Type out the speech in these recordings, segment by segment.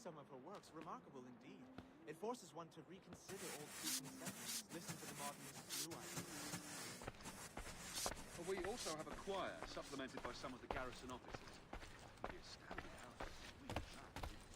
some of her works, remarkable indeed. It forces one to reconsider old preconceptions, listen to the modernist new ideas. But we also have a choir, supplemented by some of the garrison officers. The astounding how sweet that is.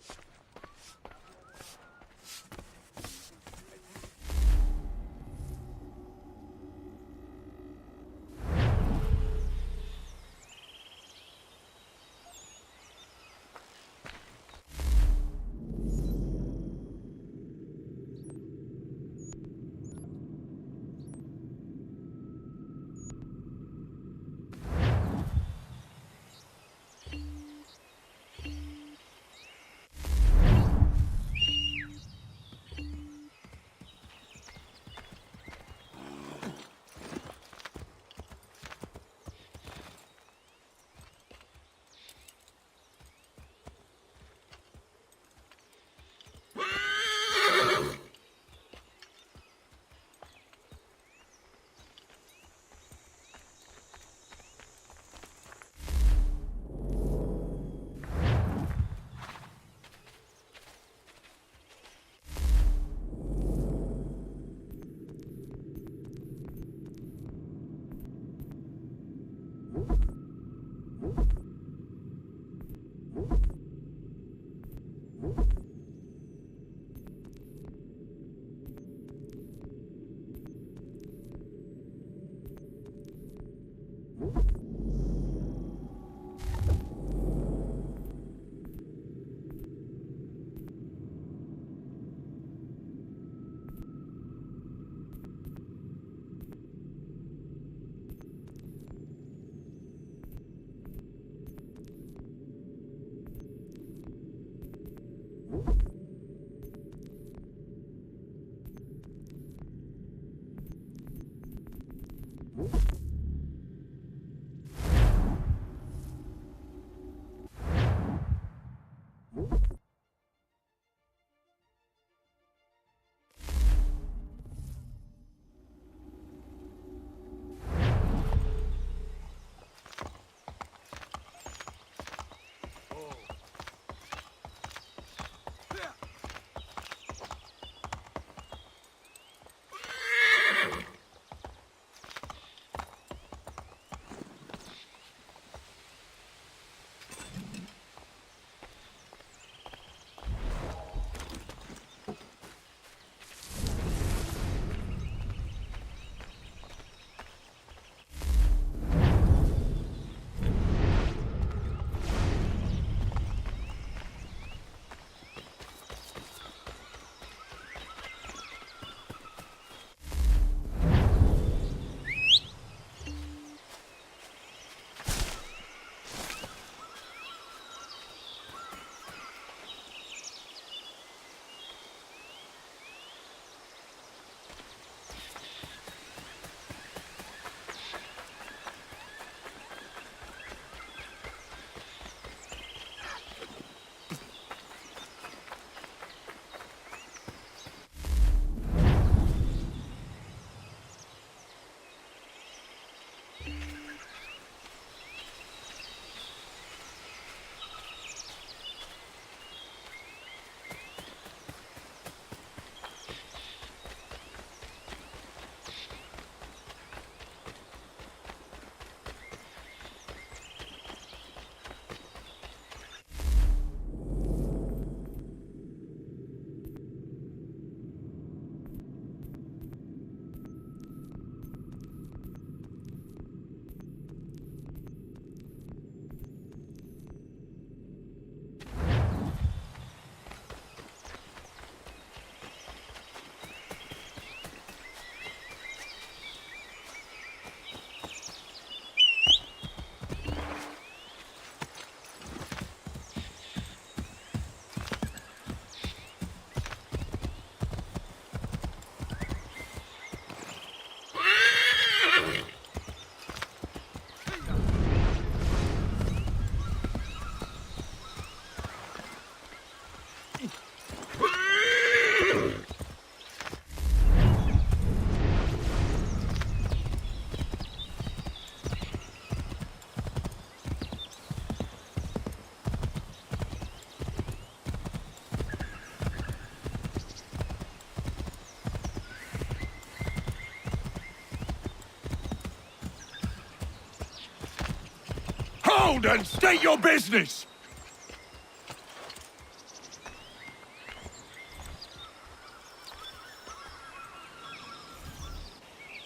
around and state your business!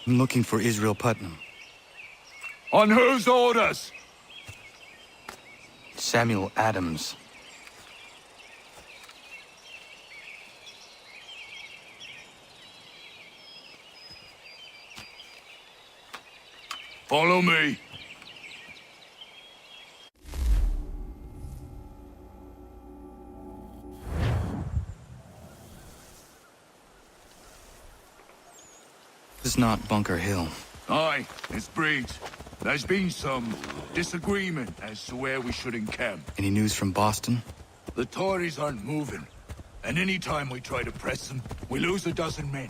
I'm looking for Israel Putnam. On whose orders? Samuel Adams. Follow me. This is not Bunker Hill. Aye, it's Breeds. There's been some disagreement as to where we should encamp. Any news from Boston? The Tories aren't moving, and any time we try to press them, we lose a dozen men.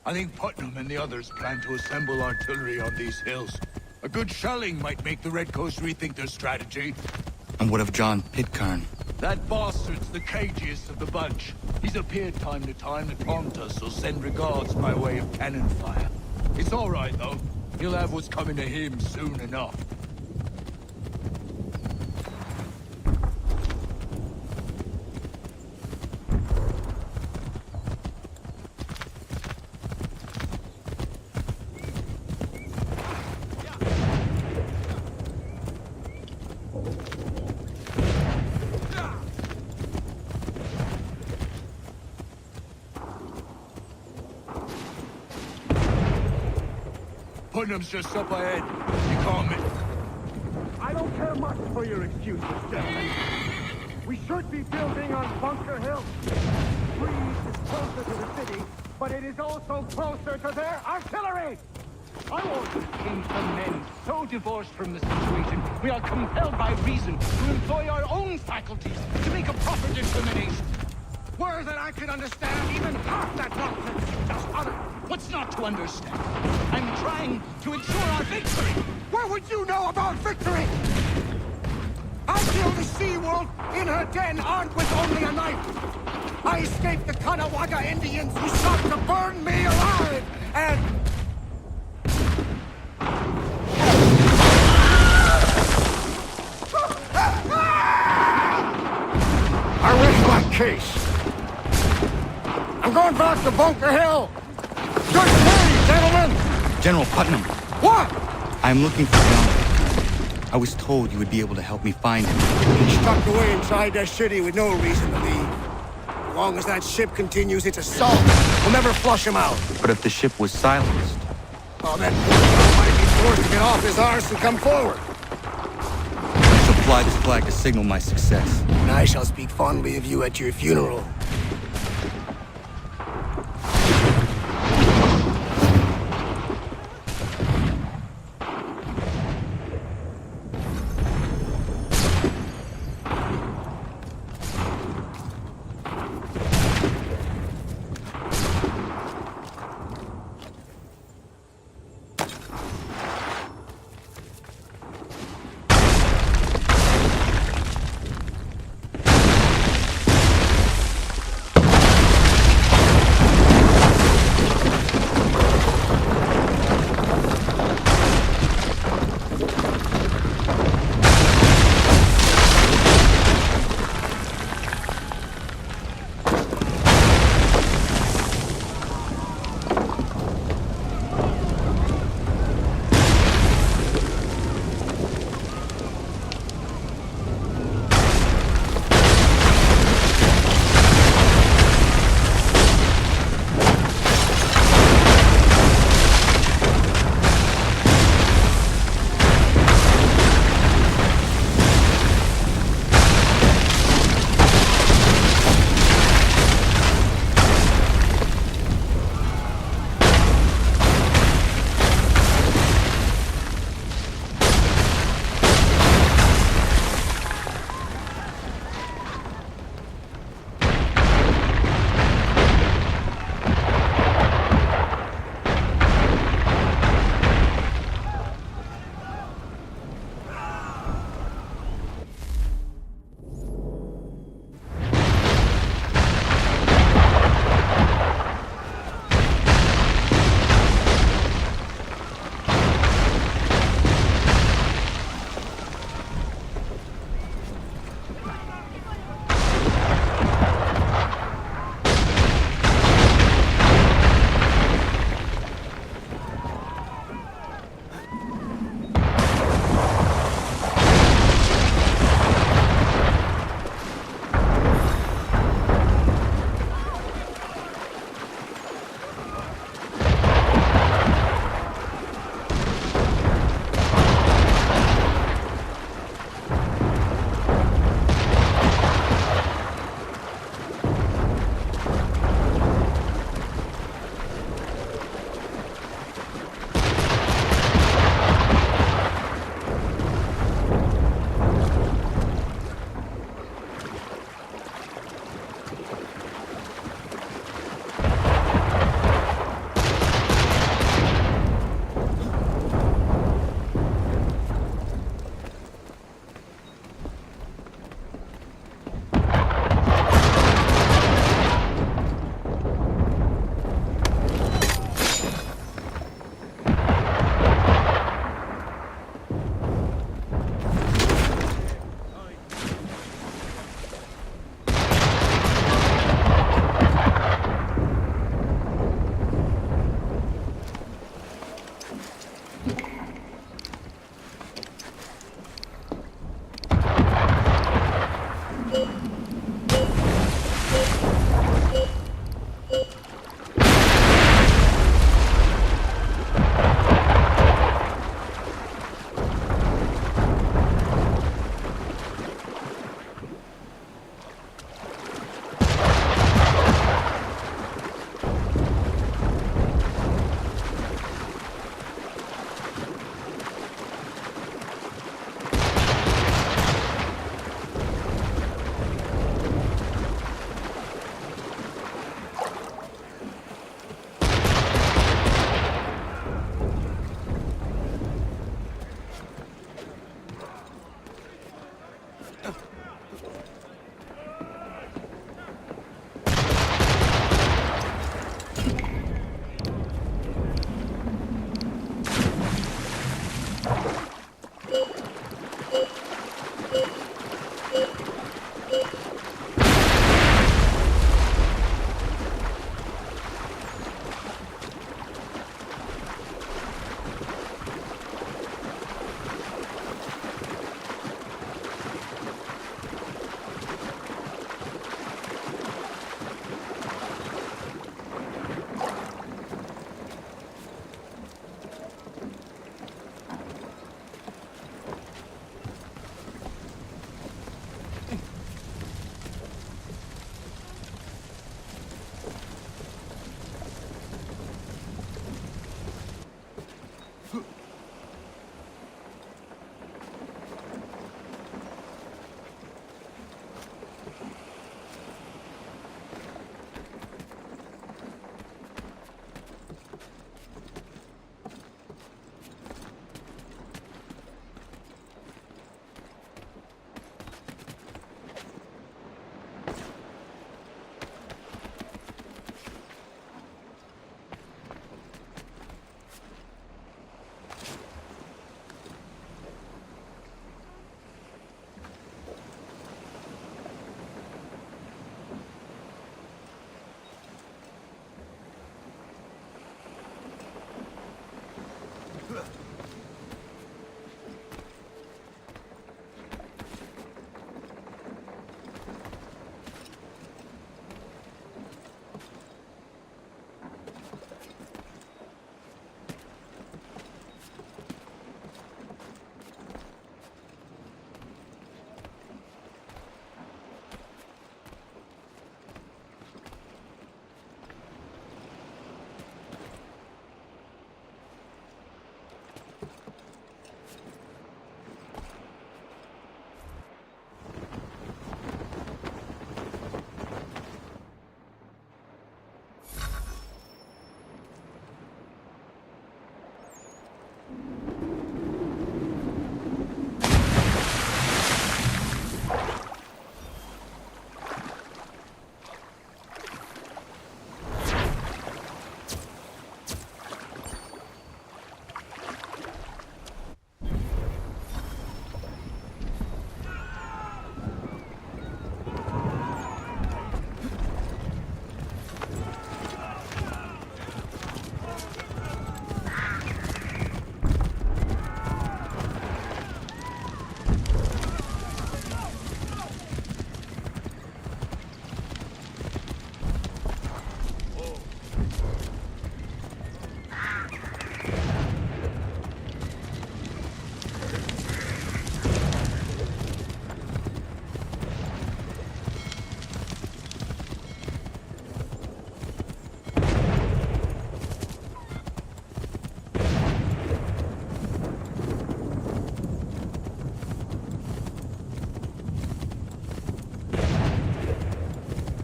I think Putnam and the others plan to assemble artillery on these hills. A good shelling might make the Redcoats rethink their strategy. And what of John Pitcairn? That bastard's the cagiest of the bunch. He's appeared time to time to taunt us or send regards by way of cannon fire. It's all right, though. He'll have what's coming to him soon enough. Putnam's just up ahead. You call me. I don't care much for your excuses, gentlemen. We should be building on Bunker Hill. Breeze is closer to the city, but it is also closer to their artillery! Our orders came from men so divorced from the situation, we are compelled by reason to employ our own faculties to make a proper discrimination. Were that I could understand even half that nonsense you just uttered. What's not to understand? I'm trying to ensure our victory. What would you know about victory? I killed a sea-wolf in her den armed with only a knife. I escaped the Kanawagha Indians who sought to burn me alive, and... I rest my case. I'm going back to Bunker Hill! Good day, gentlemen! General Putnam, What? I'm looking for John Pitcairn. I was told you would be able to help me find him. He's tucked away inside that city with no reason to leave. As long as that ship continues its assault, we'll never flush him out. But if the ship was silenced, Oh, that might be forced to get off his arse and come forward. I shall fly this flag to signal my success. And I shall speak fondly of you at your funeral.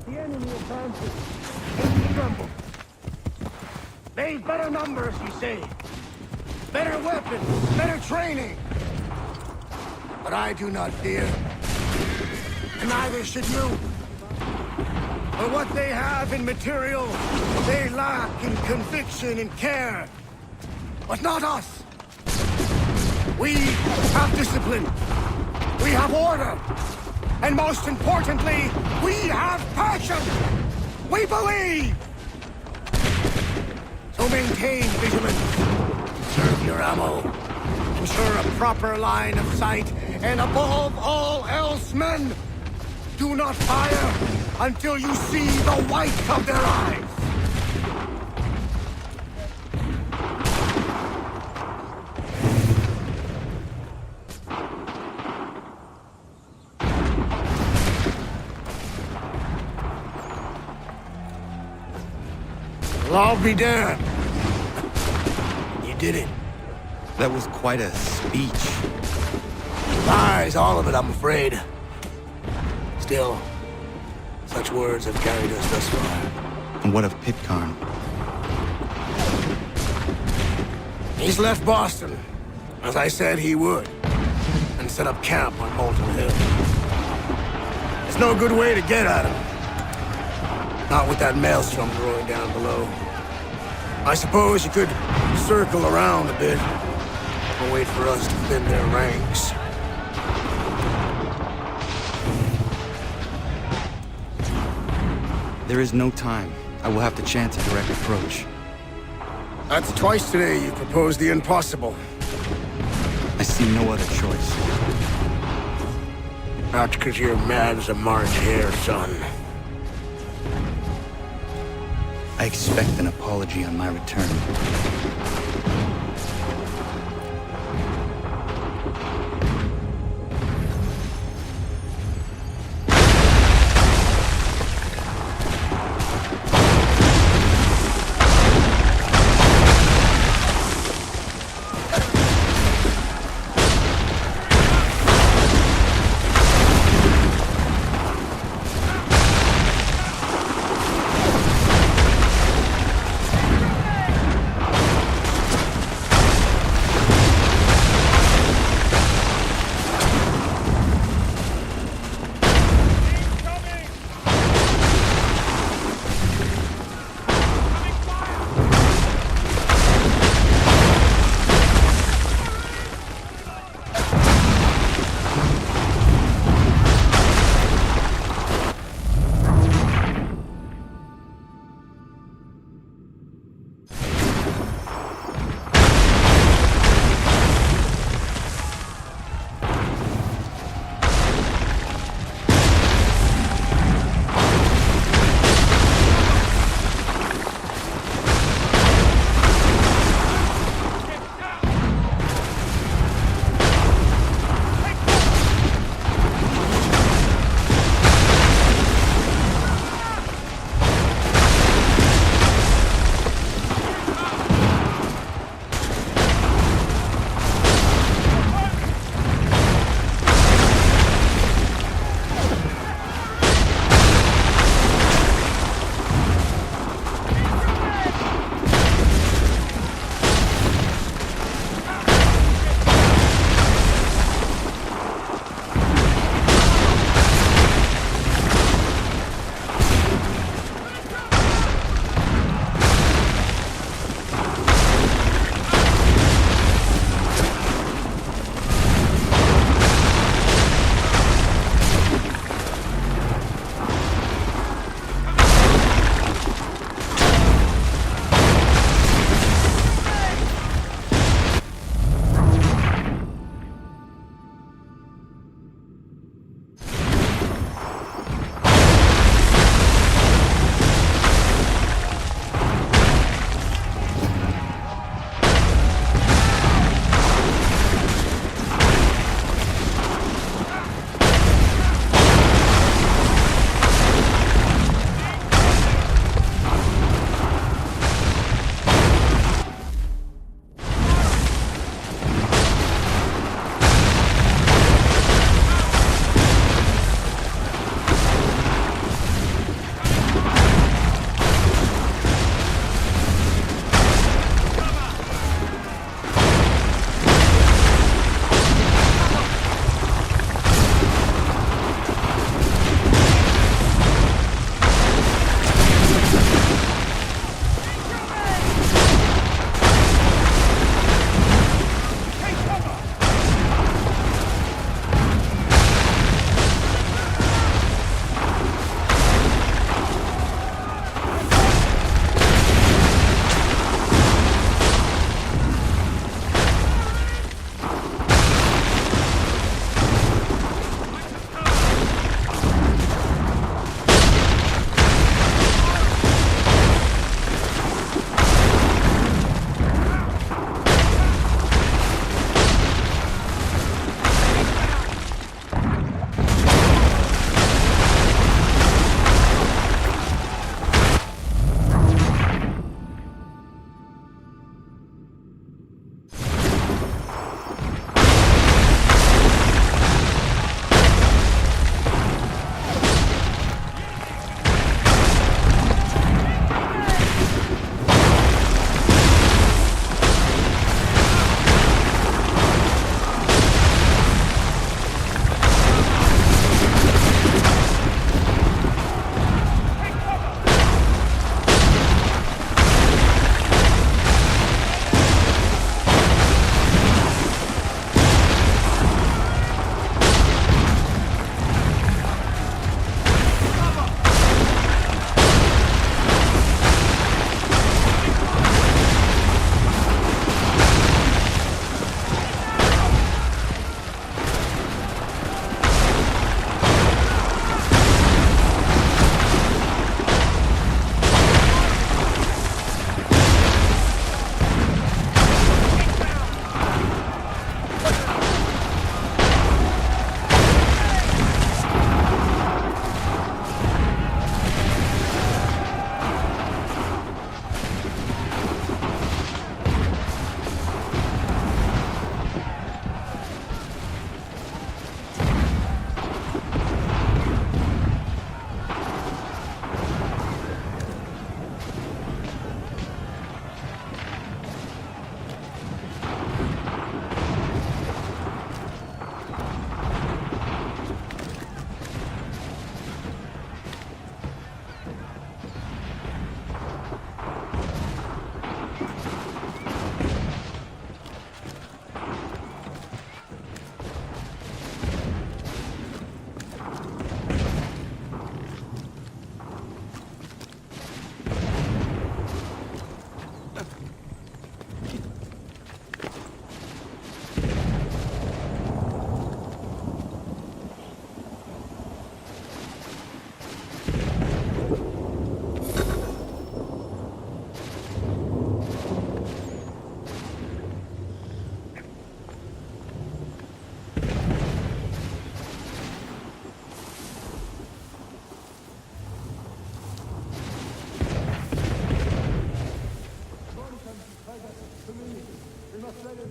The enemy advances. Don't tremble. They've better numbers, you say. Better weapons, better training. But I do not fear. And neither should you. For what they have in material, they lack in conviction and care. But not us. We have discipline. We have order. And most importantly, we have passion. We believe. So maintain vigilance. Conserve your ammo. Ensure a proper line of sight. And above all else, men, do not fire until you see the white of their eyes. Well, I'll be damned. You did it. That was quite a speech. Lies, all of it, I'm afraid. Still, such words have carried us thus far. And what of Pitcairn? He's left Boston, as I said he would, and set up camp on Molten Hill. There's no good way to get at him. Not with that maelstrom roaring down below. I suppose you could circle around a bit and wait for us to thin their ranks. There is no time. I will have to chance a direct approach. That's twice today you've proposed the impossible. I see no other choice. Not because you're mad as a March hare, son. I expect an apology on my return.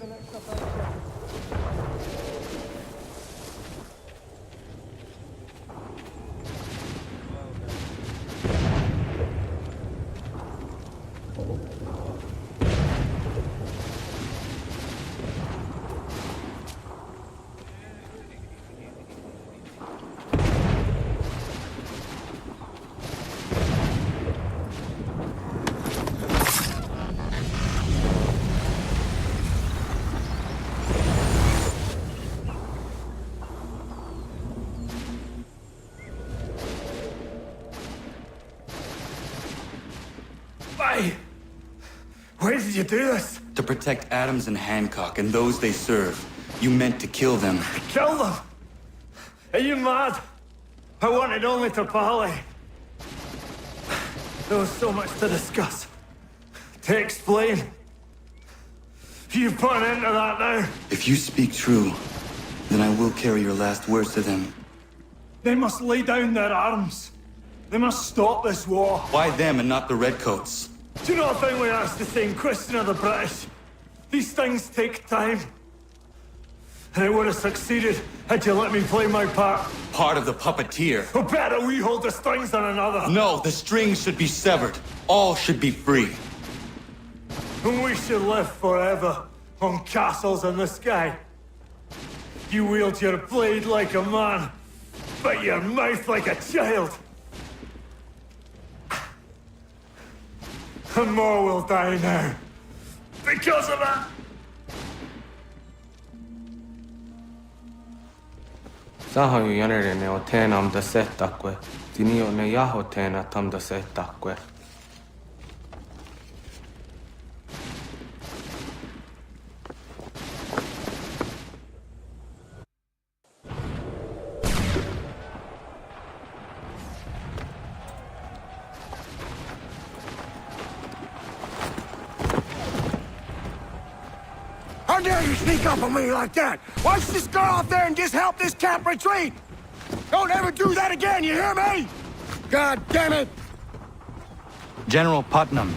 the next operation. Why did you do this? To protect Adams and Hancock and those they serve, you meant to kill them. Kill them? Are you mad? I wanted only to parley. There was so much to discuss. To explain. You put an end to that now. If you speak true, then I will carry your last words to them. They must lay down their arms. They must stop this war. Why them and not the Redcoats? Do you not think we asked the same question of the British? These things take time. And it would have succeeded had you let me play my part. Part of the puppeteer. Or better, we hold the strings than another. No, the strings should be severed. All should be free. And we should live forever on castles in the sky. You wield your blade like a man, but your mouth like a child. And more will die now. Because of that. Sahoju jänerene o teenam da settakwe. Tinio ne jaho teena tam da settakwe. How dare you sneak up on me like that? Why don't you just go out there and just help this camp retreat? Don't ever do that again, you hear me? God damn it! General Putnam.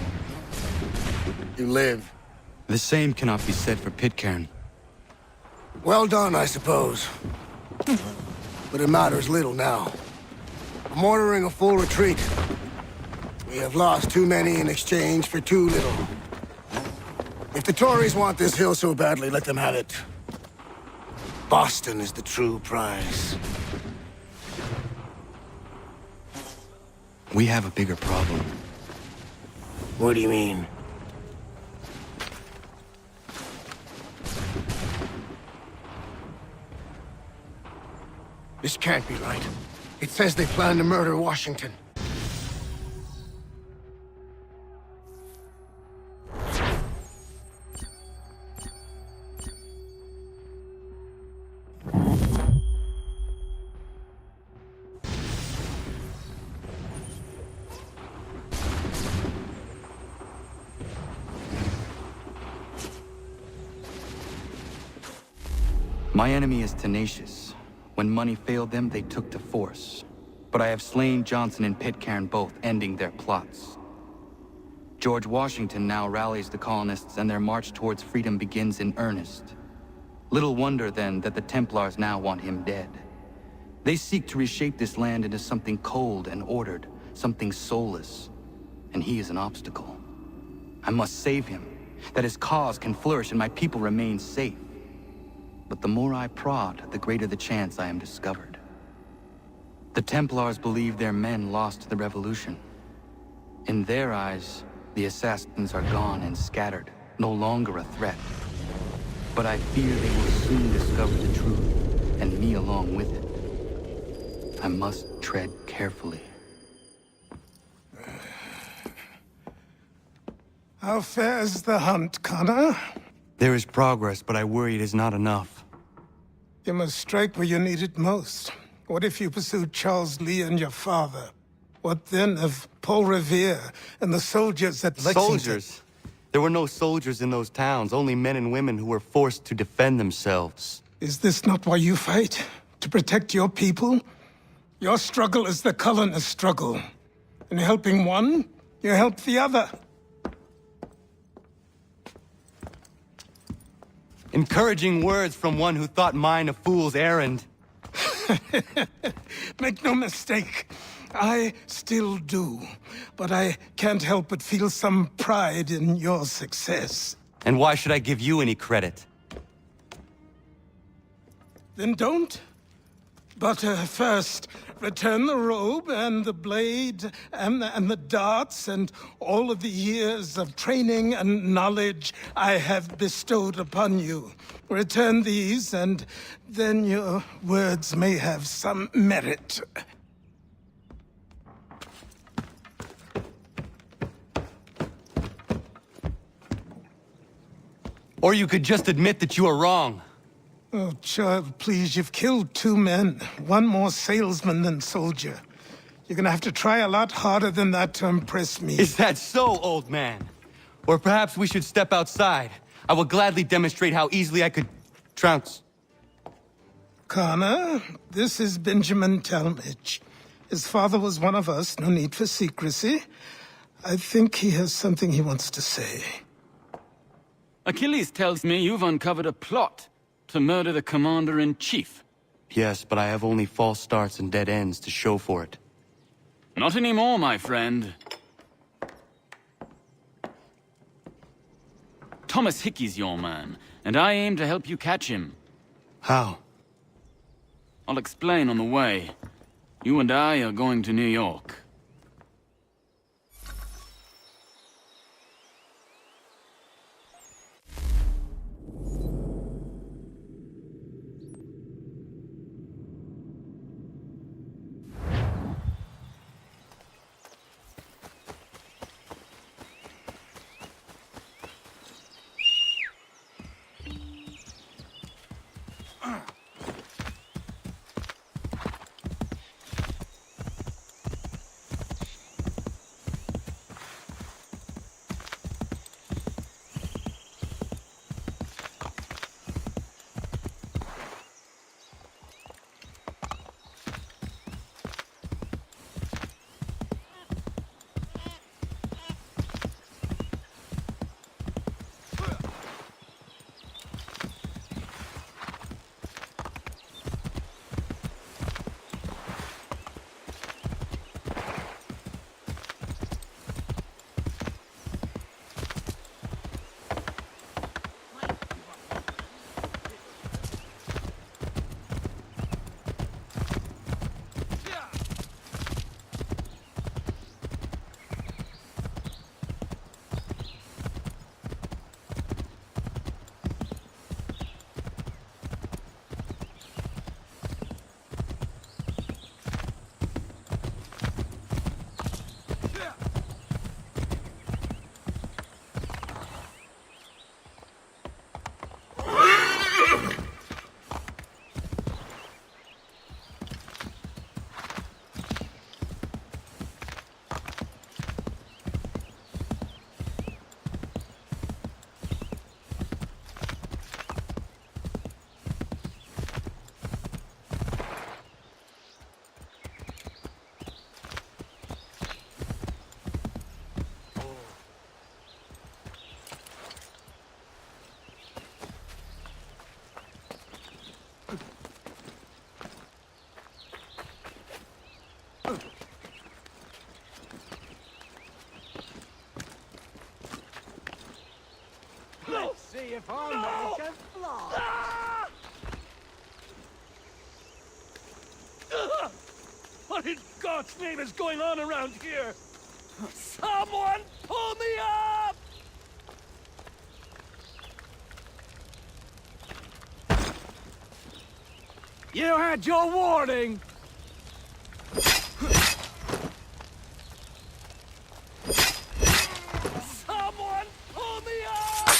You live. The same cannot be said for Pitcairn. Well done, I suppose. But it matters little now. I'm ordering a full retreat. We have lost too many in exchange for too little. If the Tories want this hill so badly, let them have it. Boston is the true prize. We have a bigger problem. What do you mean? This can't be right. It says they plan to murder Washington. My enemy is tenacious. When money failed them, they took to force. But I have slain Johnson and Pitcairn both, ending their plots. George Washington now rallies the colonists and their march towards freedom begins in earnest. Little wonder, then, that the Templars now want him dead. They seek to reshape this land into something cold and ordered, something soulless. And he is an obstacle. I must save him, that his cause can flourish and my people remain safe. But the more I prod, the greater the chance I am discovered. The Templars believe their men lost the revolution. In their eyes, the assassins are gone and scattered, no longer a threat. But I fear they will soon discover the truth, and me along with it. I must tread carefully. How fares the hunt, Connor? There is progress, but I worry it is not enough. You must strike where you need it most. What if you pursued Charles Lee and your father? What then of Paul Revere and the soldiers at Lexington? Soldiers? There were no soldiers in those towns, only men and women who were forced to defend themselves. Is this not why you fight? To protect your people? Your struggle is the colonist struggle. In helping one, you help the other. Encouraging words from one who thought mine a fool's errand. Make no mistake, I still do. But I can't help but feel some pride in your success. And why should I give you any credit? Then don't. But first, return the robe and the blade and the darts and all of the years of training and knowledge I have bestowed upon you. Return these, and then your words may have some merit. Or you could just admit that you are wrong. Oh, child, please, you've killed 2 men. One more salesman than soldier. You're gonna have to try a lot harder than that to impress me. Is that so, old man? Or perhaps we should step outside. I will gladly demonstrate how easily I could trounce. Connor, this is Benjamin Talmadge. His father was one of us, no need for secrecy. I think he has something he wants to say. Achilles tells me you've uncovered a plot to murder the Commander-in-Chief. Yes, but I have only false starts and dead ends to show for it. Not anymore, my friend. Thomas Hickey's your man, and I aim to help you catch him. How? I'll explain on the way. You and I are going to New York. Let's see if our man can fly. What in God's name is going on around here? Someone pull me up! You had your warning! Someone pull me up!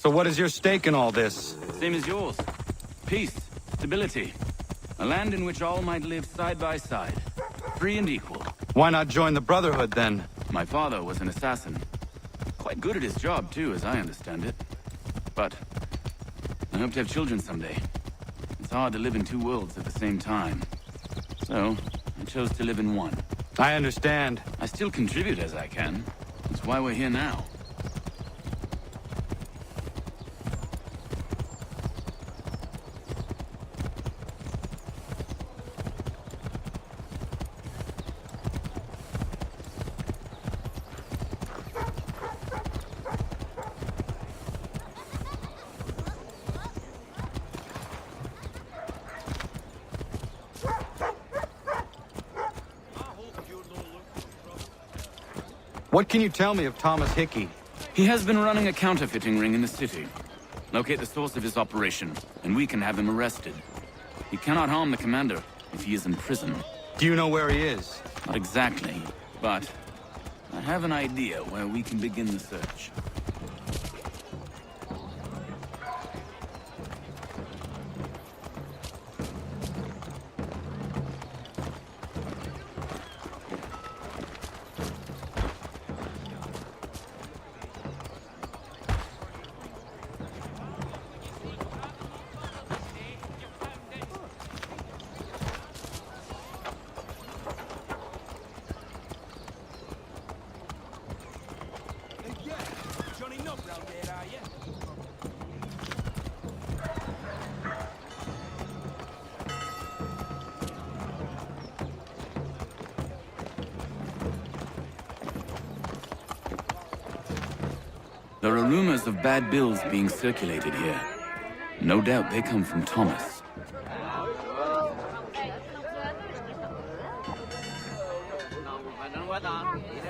So what is your stake in all this? Same as yours. Peace, stability. A land in which all might live side by side. Free and equal. Why not join the Brotherhood, then? My father was an assassin. Quite good at his job, too, as I understand it. But I hope to have children someday. It's hard to live in two worlds at the same time. So, I chose to live in one. I understand. I still contribute as I can. That's why we're here now. What can you tell me of Thomas Hickey? He has been running a counterfeiting ring in the city. Locate the source of his operation, and we can have him arrested. He cannot harm the commander if he is in prison. Do you know where he is? Not exactly, but I have an idea where we can begin the search. There are rumors of bad bills being circulated here. No doubt they come from Thomas.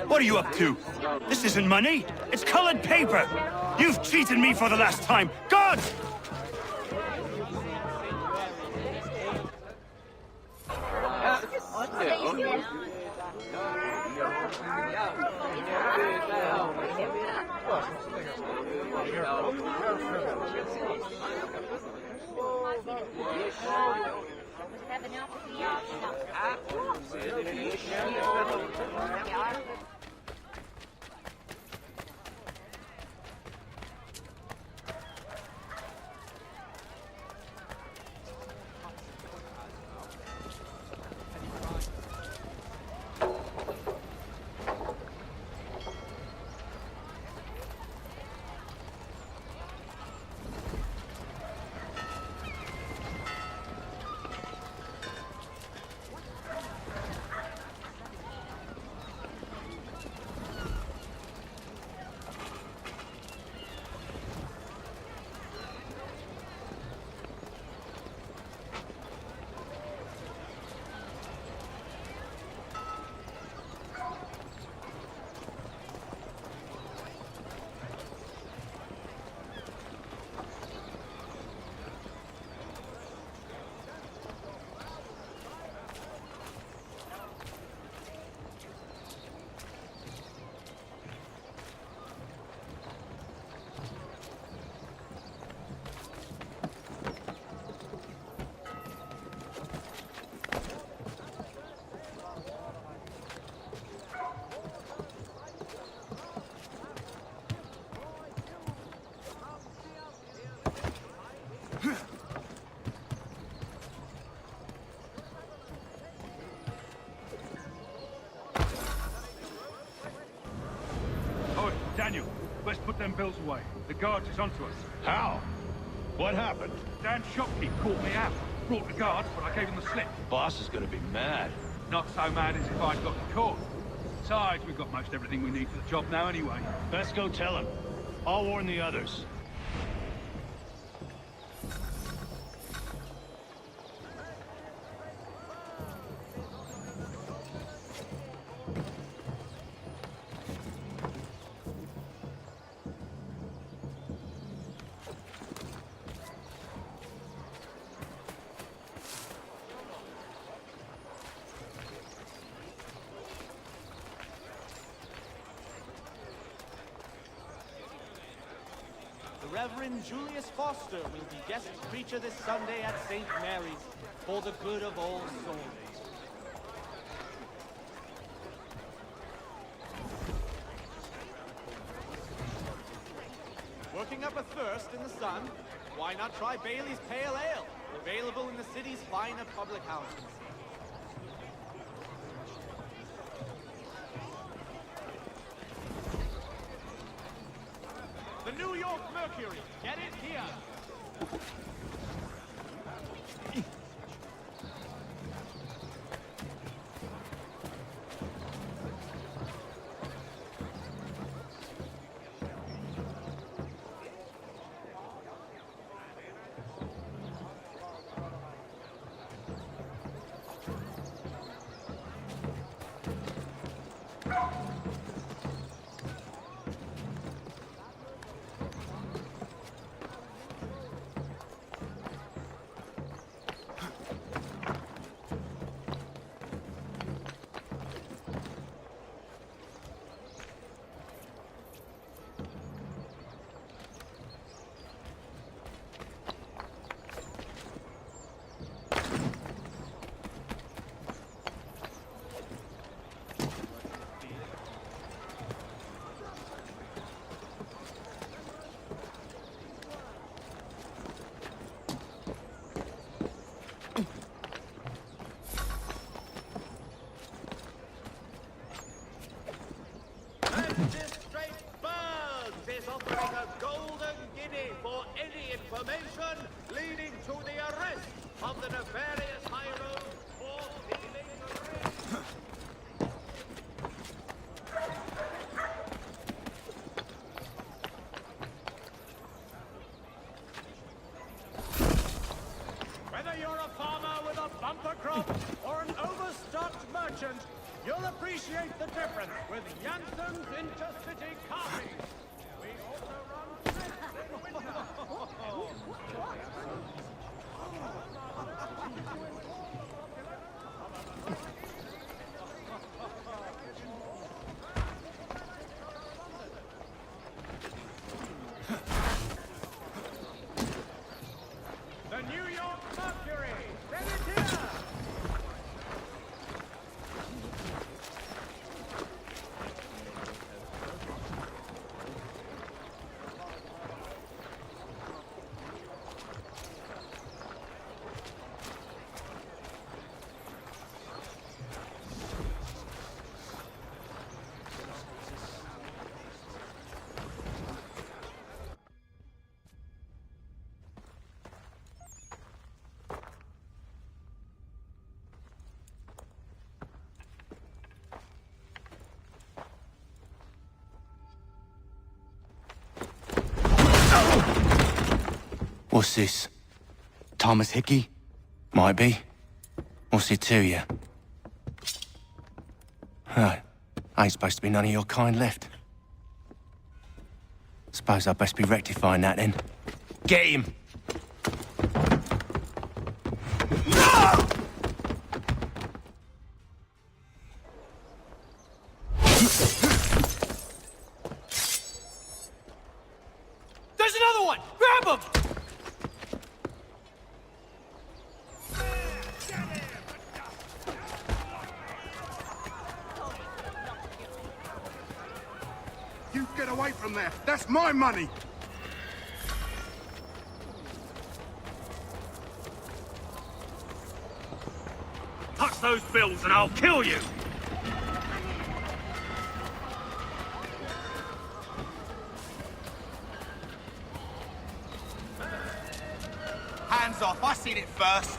What are you up to? This isn't money. It's colored paper. You've cheated me for the last time. Guards! Daniel, let's put them bills away. The guards is onto us. How? What happened? Dan's shopkeep caught me out. Brought the guards, but I gave him the slip. Boss is gonna be mad. Not so mad as if I'd got the caught. Besides, we've got most everything we need for the job now anyway. Best go tell him. I'll warn the others. The Reverend Julius Foster will be guest preacher this Sunday at St. Mary's for the good of all souls. Working up a thirst in the sun? Why not try Bailey's Pale Ale? Available in the city's finer public houses. The New York Mercury. Get it here. offering a golden guinea for any information leading to the arrest of the nefarious high road for stealing the ring. Whether you're a farmer with a bumper crop or an overstocked merchant, you'll appreciate the difference with Janssen's intercity carting. We also run trips in winter. The New York Mercury, send it here! What's this? Thomas Hickey? Might be. What's it to you? Oh, ain't supposed to be none of your kind left. Suppose I'd best be rectifying that then. Get him! There's another one! Grab him! You get away from there! That's my money! Touch those bills and I'll kill you! Hands off, I seen it first.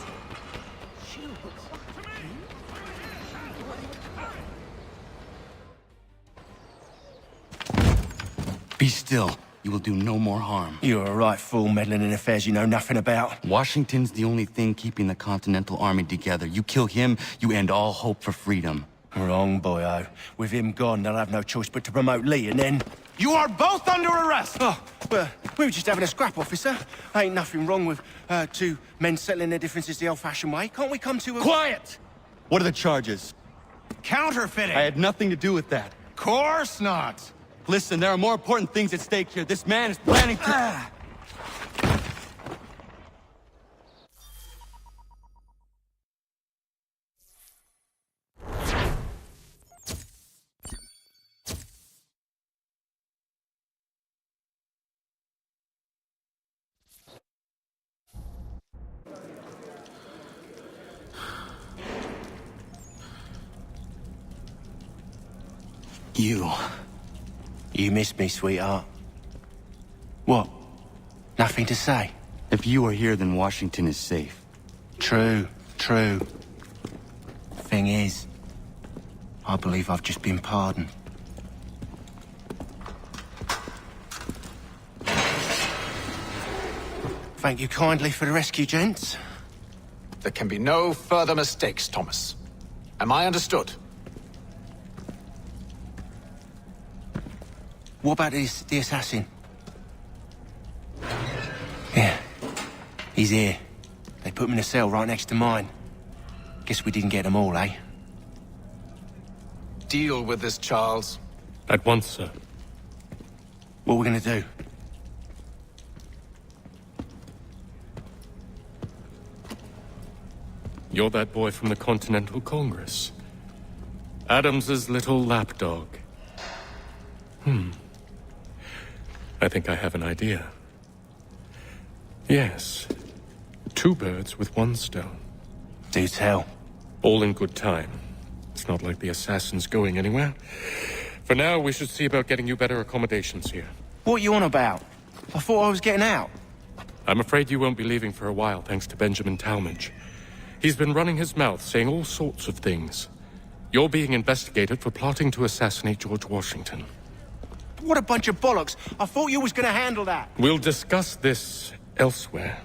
Be still. You will do no more harm. You're a right fool meddling in affairs you know nothing about. Washington's the only thing keeping the Continental Army together. You kill him, you end all hope for freedom. Wrong, boyo. With him gone, they'll have no choice but to promote Lee, and then... You are both under arrest! Oh, well, we were just having a scrap, officer. Ain't nothing wrong with two men settling their differences the old-fashioned way. Can't we come to a... Quiet! What are the charges? Counterfeiting! I had nothing to do with that. Course not! Listen, there are more important things at stake here. This man is planning to... You missed me, sweetheart. What? Nothing to say? If you are here, then Washington is safe. True. Thing is, I believe I've just been pardoned. Thank you kindly for the rescue, gents. There can be no further mistakes, Thomas. Am I understood? What about the assassin? Yeah, he's here. They put him in a cell right next to mine. Guess we didn't get them all, eh? Deal with this, Charles. At once, sir. What are we gonna do? You're that boy from the Continental Congress. Adams's little lapdog. I think I have an idea. Yes. 2 birds with 1 stone. Do tell. All in good time. It's not like the assassin's going anywhere. For now, we should see about getting you better accommodations here. What you on about? I thought I was getting out. I'm afraid you won't be leaving for a while, thanks to Benjamin Talmadge. He's been running his mouth, saying all sorts of things. You're being investigated for plotting to assassinate George Washington. What a bunch of bollocks. I thought you was gonna handle that. We'll discuss this elsewhere.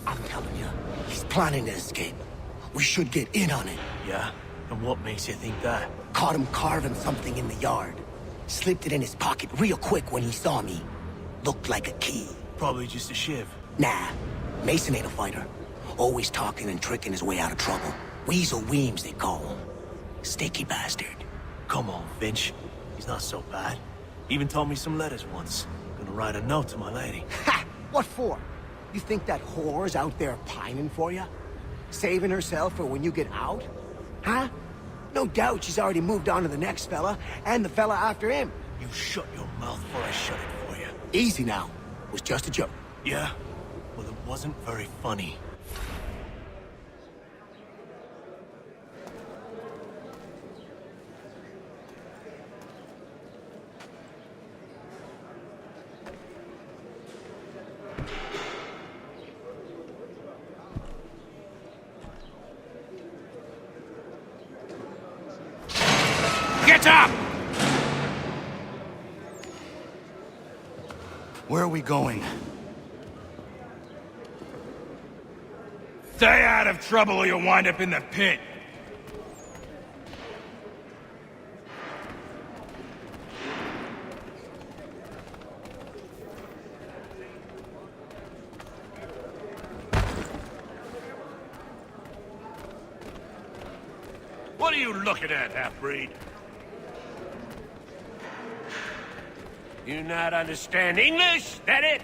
I'm telling you, he's planning to escape. We should get in on it. Yeah? And what makes you think that? Caught him carving something in the yard. Slipped it in his pocket real quick when he saw me. Looked like a key. Probably just a shiv. Nah, Mason ain't a fighter. Always talking and tricking his way out of trouble. Weasel Weems, they call him. Sticky bastard. Come on, Finch. He's not so bad. Even taught me some letters once. Gonna write a note to my lady. Ha! What for? You think that whore's out there pining for you? Saving herself for when you get out? Huh? No doubt she's already moved on to the next fella, and the fella after him. You shut your mouth before I shut it for you. Easy now. It was just a joke. Yeah? Well, it wasn't very funny. Get up! Where are we going? Stay out of trouble or you'll wind up in the pit. What are you looking at, half-breed? You not understand English? That it?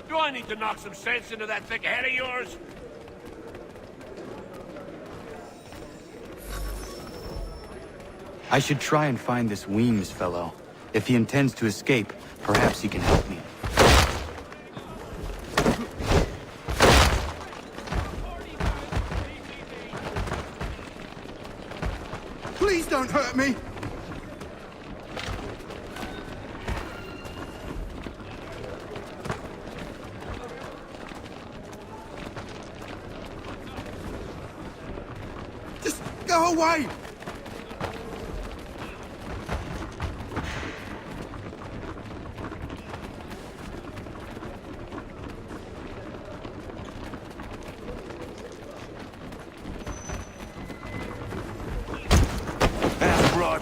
Do I need to knock some sense into that thick head of yours? I should try and find this Weems fellow. If he intends to escape, perhaps he can help me. Please don't hurt me! Just go away!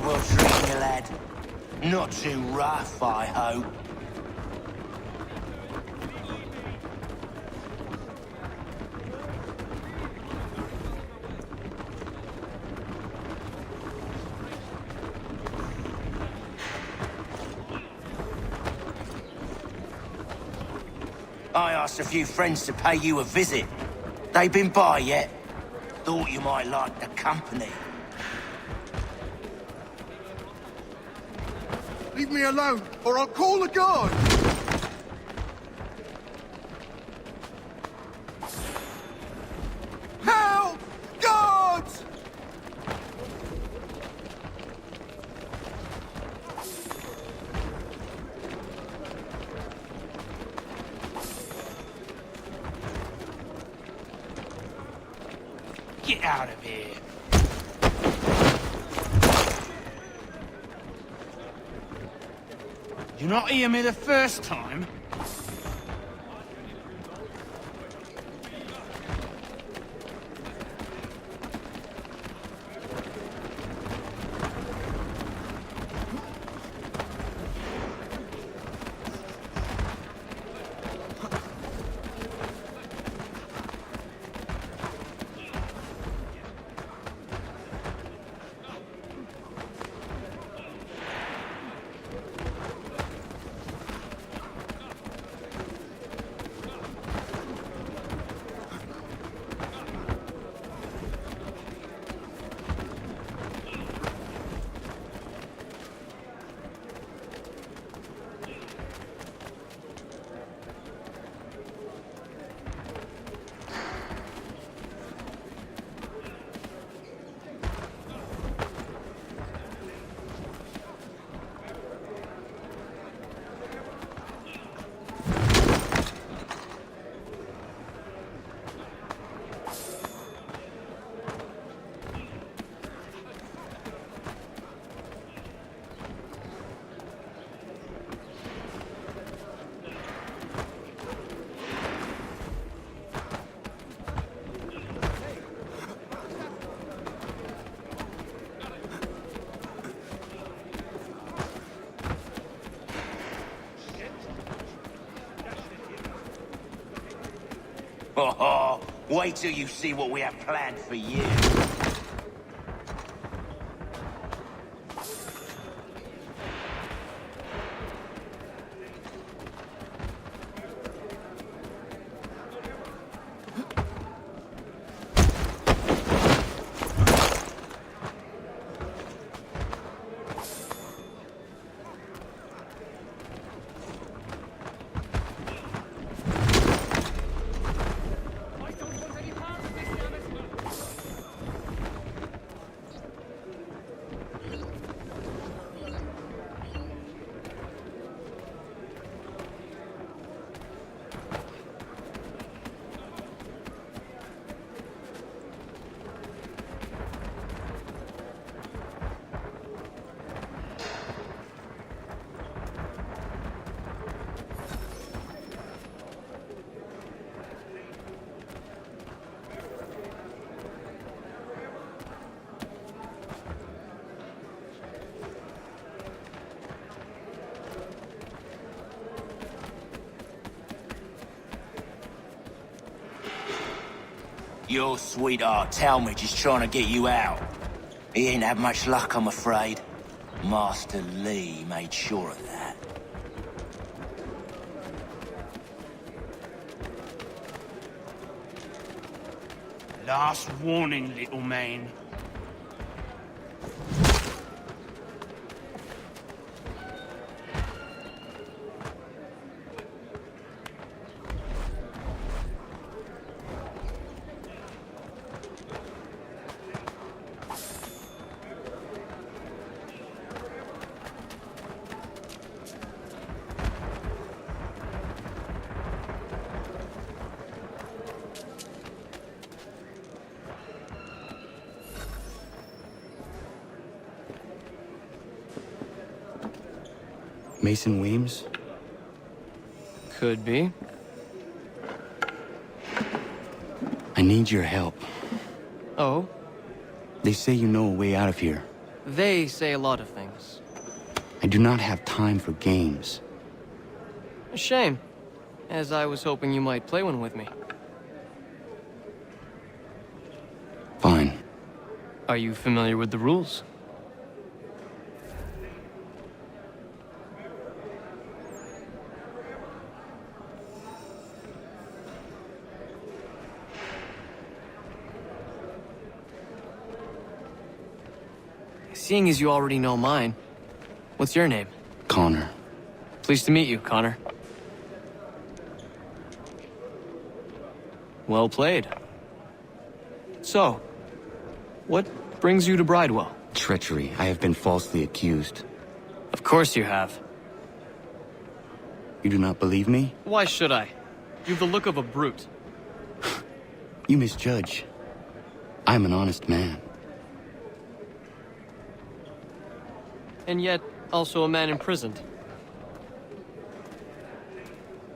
Well treating you, lad. Not too rough, I hope. I asked a few friends to pay you a visit. They been by yet? Thought you might like the company. Leave me alone, or I'll call the guard! Help! Guards! Get out of here. You not hear me the first time? Oh, wait till you see what we have planned for you. Your sweetheart Talmadge is trying to get you out. He ain't had much luck, I'm afraid. Master Lee made sure of that. Last warning, little man. Mason Weems? Could be. I need your help. Oh? They say you know a way out of here. They say a lot of things. I do not have time for games. A shame, as I was hoping you might play one with me. Fine. Are you familiar with the rules? Seeing as you already know mine, what's your name? Connor. Pleased to meet you, Connor. Well played. So, what brings you to Bridewell? Treachery. I have been falsely accused. Of course you have. You do not believe me? Why should I? You have the look of a brute. You misjudge. I'm an honest man. And yet, also a man imprisoned.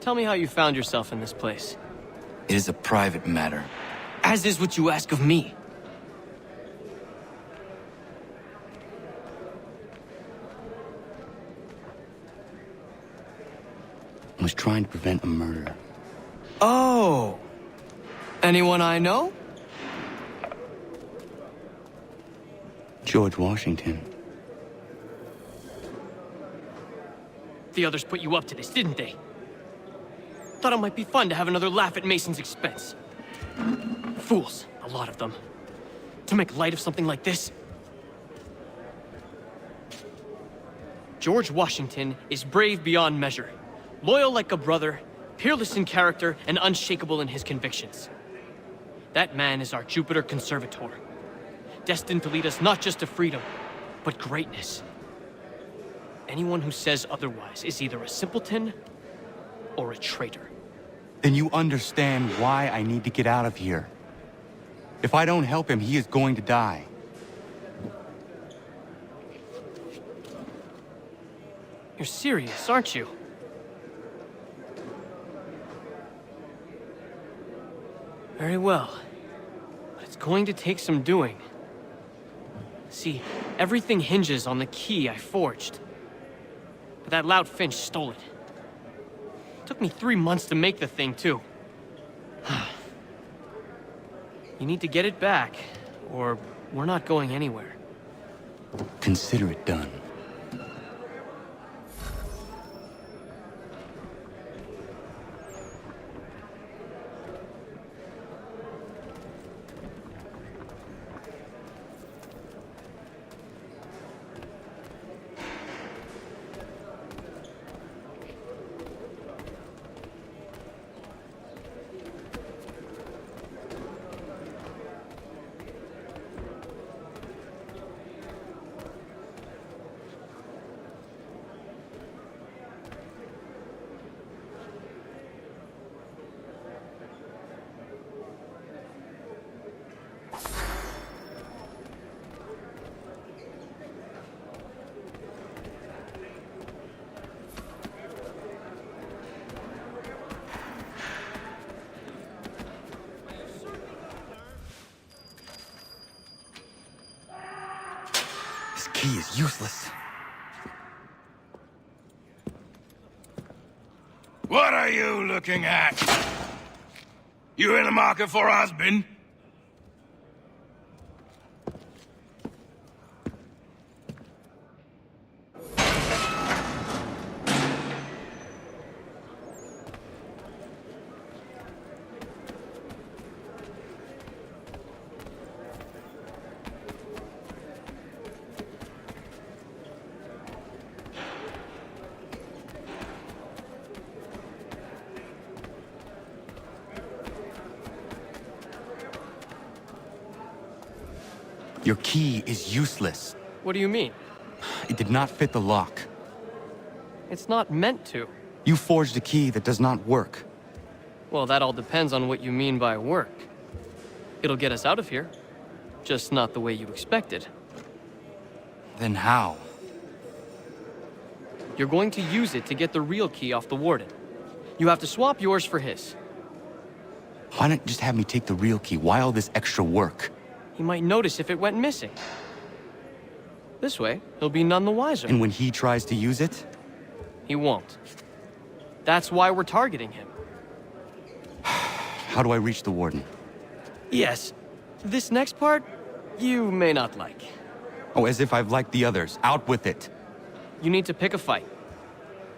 Tell me how you found yourself in this place. It is a private matter. As is what you ask of me. I was trying to prevent a murder. Oh! Anyone I know? George Washington. The others put you up to this, didn't they? Thought it might be fun to have another laugh at Mason's expense. Fools, a lot of them. To make light of something like this. George Washington is brave beyond measure, loyal like a brother, peerless in character, and unshakable in his convictions. That man is our Jupiter Conservator, destined to lead us not just to freedom, but greatness. Anyone who says otherwise is either a simpleton or a traitor. Then you understand why I need to get out of here. If I don't help him, he is going to die. You're serious, aren't you? Very well. But it's going to take some doing. See, everything hinges on the key I forged. But that lout Finch stole it. Took me 3 months to make the thing, too. You need to get it back, or we're not going anywhere. Consider it done. This key is useless. What are you looking at? You in the market for a husband? Your key is useless. What do you mean? It did not fit the lock. It's not meant to. You forged a key that does not work. Well, that all depends on what you mean by work. It'll get us out of here. Just not the way you expected. Then how? You're going to use it to get the real key off the warden. You have to swap yours for his. Why not just have me take the real key? Why all this extra work? He might notice if it went missing. This way, he'll be none the wiser. And when he tries to use it? He won't. That's why we're targeting him. How do I reach the warden? Yes. This next part, you may not like. Oh, as if I've liked the others. Out with it. You need to pick a fight.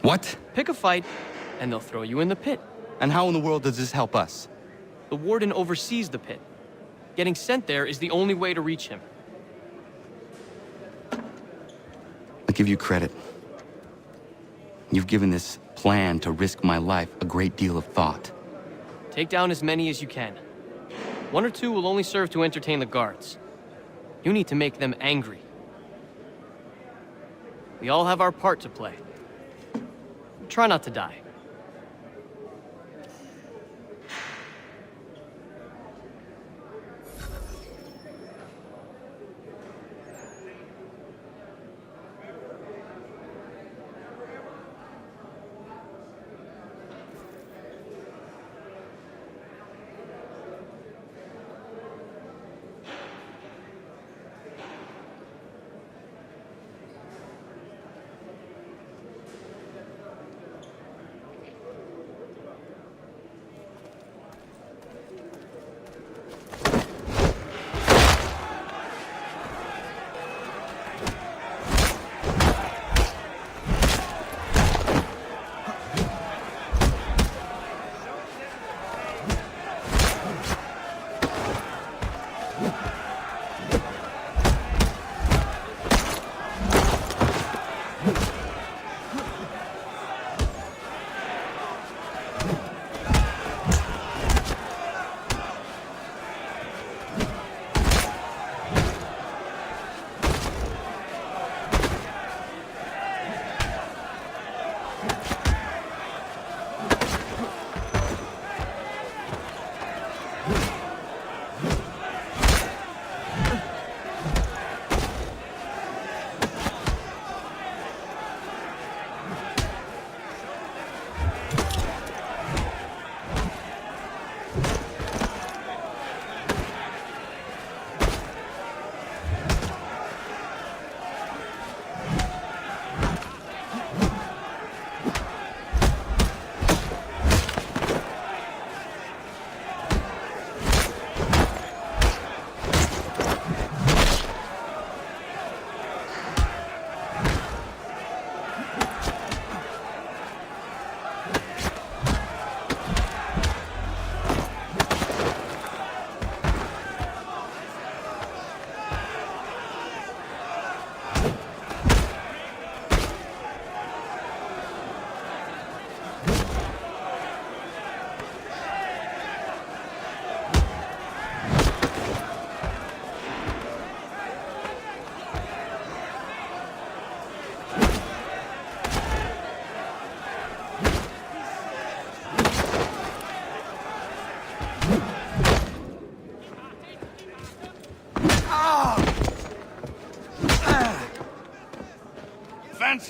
What? Pick a fight, and they'll throw you in the pit. And how in the world does this help us? The warden oversees the pit. Getting sent there is the only way to reach him. I give you credit. You've given this plan to risk my life a great deal of thought. Take down as many as you can. 1 or 2 will only serve to entertain the guards. You need to make them angry. We all have our part to play. Try not to die.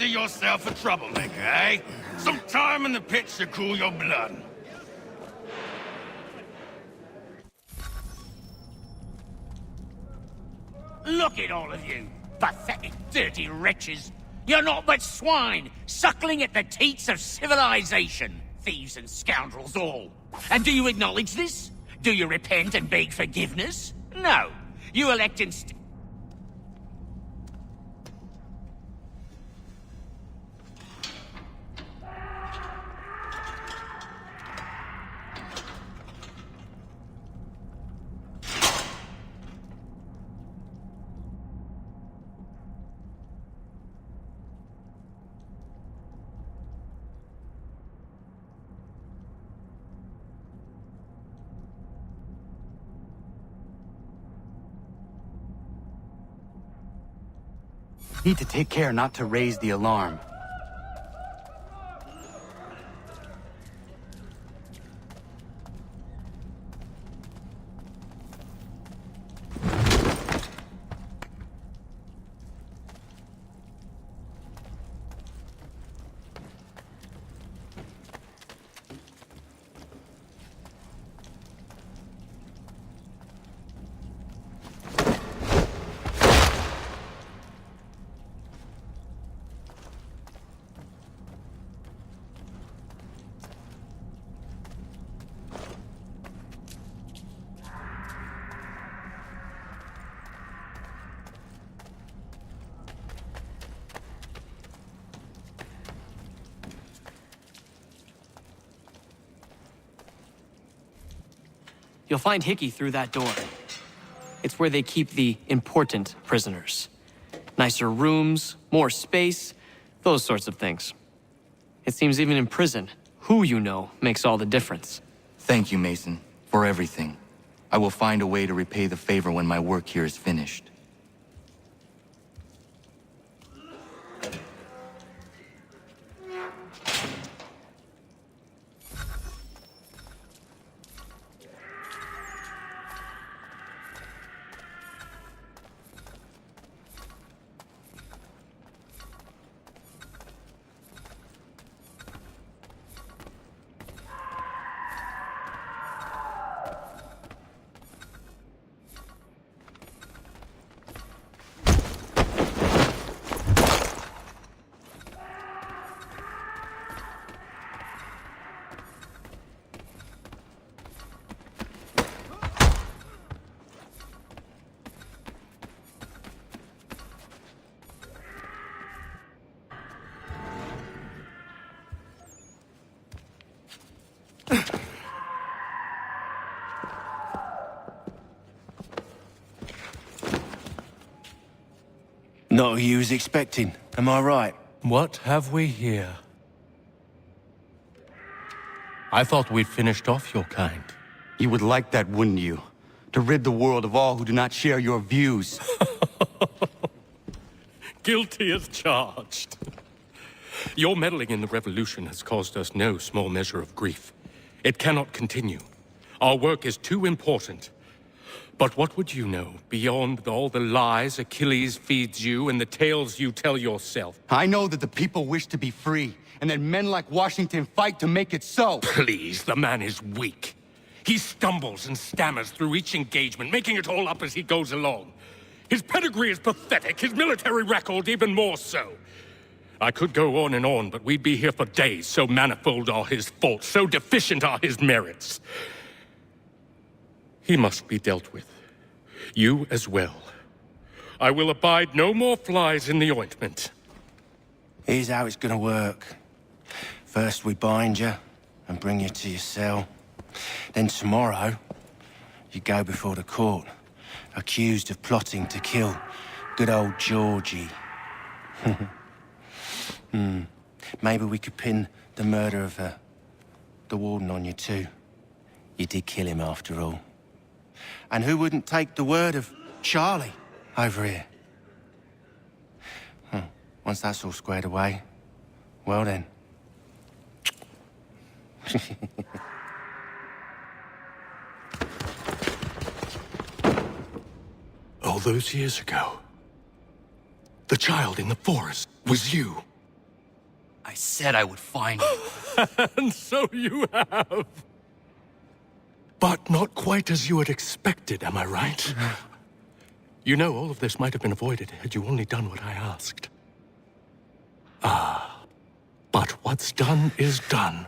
fancy yourself a troublemaker, eh? Some time in the pits to cool your blood. Look at all of you, pathetic, dirty wretches. You're not but swine, suckling at the teats of civilization. Thieves and scoundrels all. And do you acknowledge this? Do you repent and beg forgiveness? No. You elect instead. Need to take care not to raise the alarm. You'll find Hickey through that door. It's where they keep the important prisoners. Nicer rooms, more space, those sorts of things. It seems even in prison, who you know makes all the difference. Thank you, Mason, for everything. I will find a way to repay the favor when my work here is finished. Not who you was expecting, am I right? What have we here? I thought we'd finished off your kind. You would like that, wouldn't you? To rid the world of all who do not share your views. Guilty as charged. Your meddling in the revolution has caused us no small measure of grief. It cannot continue. Our work is too important. But what would you know beyond all the lies Achilles feeds you and the tales you tell yourself? I know that the people wish to be free, and that men like Washington fight to make it so. Please, the man is weak. He stumbles and stammers through each engagement, making it all up as he goes along. His pedigree is pathetic, his military record even more so. I could go on and on, but we'd be here for days, so manifold are his faults, so deficient are his merits. He must be dealt with. You as well. I will abide no more flies in the ointment. Here's how it's gonna work. First we bind you and bring you to your cell. Then tomorrow, you go before the court, accused of plotting to kill good old Georgie. Maybe we could pin the murder of the warden on you too. You did kill him after all. And who wouldn't take the word of Charlie over here? Once that's all squared away, well then. All those years ago, the child in the forest was you. I said I would find you. And so you have. But not quite as you had expected, am I right? You know, all of this might have been avoided had you only done what I asked. Ah, but what's done is done.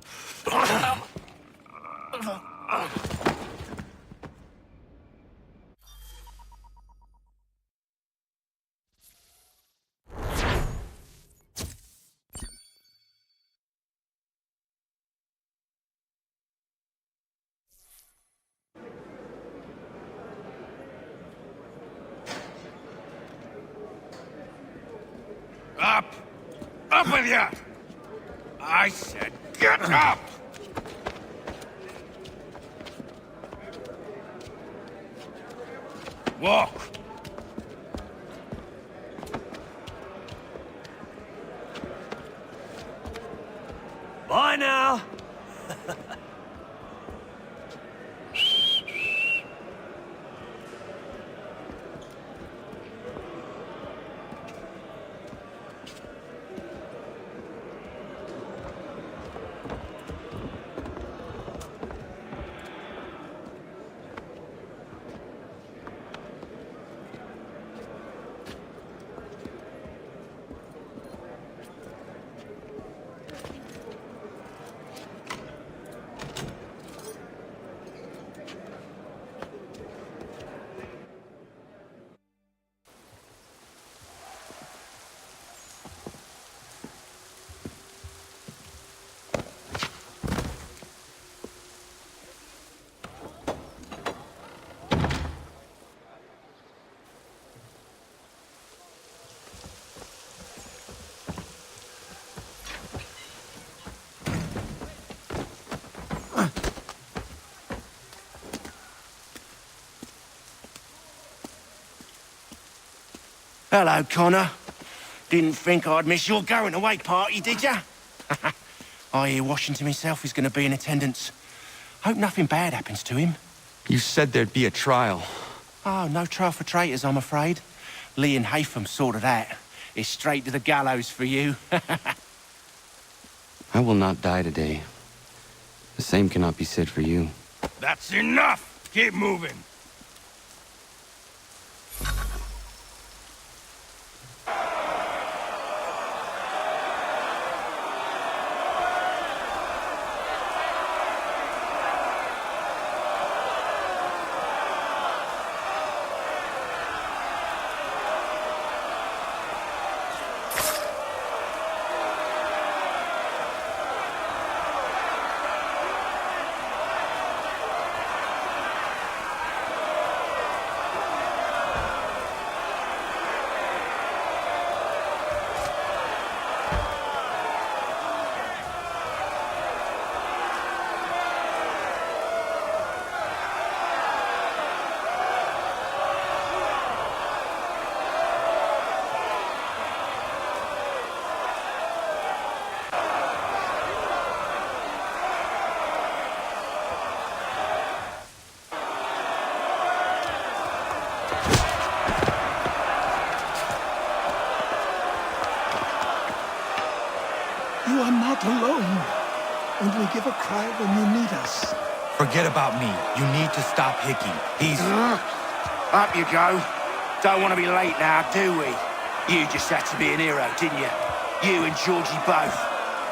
Up! Up with you! I said get up! Walk! Bye now! Hello, Connor. Didn't think I'd miss your going-away party, did ya? I hear Washington himself is going to be in attendance. Hope nothing bad happens to him. You said there'd be a trial. Oh, no trial for traitors, I'm afraid. Lee and Haytham sorted that. It's straight to the gallows for you. I will not die today. The same cannot be said for you. That's enough! Keep moving! You are not alone. Only give a cry when you need us. Forget about me. You need to stop Hickey. He's... Up you go. Don't want to be late now, do we? You just had to be an hero, didn't you? You and Georgie both.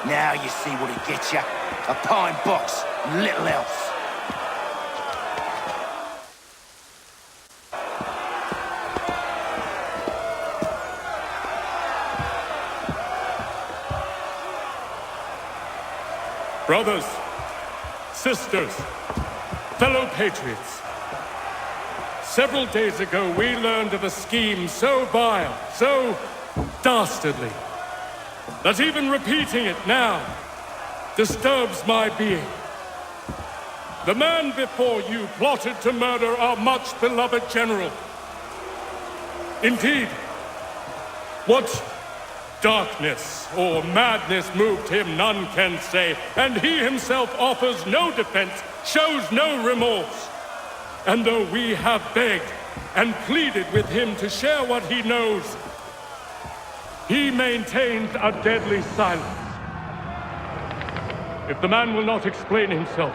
Now you see what it gets you. A pine box, little else. Brothers, sisters, fellow patriots. Several days ago, we learned of a scheme so vile, so dastardly, that even repeating it now disturbs my being. The man before you plotted to murder our much-beloved general. Indeed, what darkness or madness moved him, none can say, and he himself offers no defense, shows no remorse. And though we have begged and pleaded with him to share what he knows, he maintains a deadly silence. If the man will not explain himself,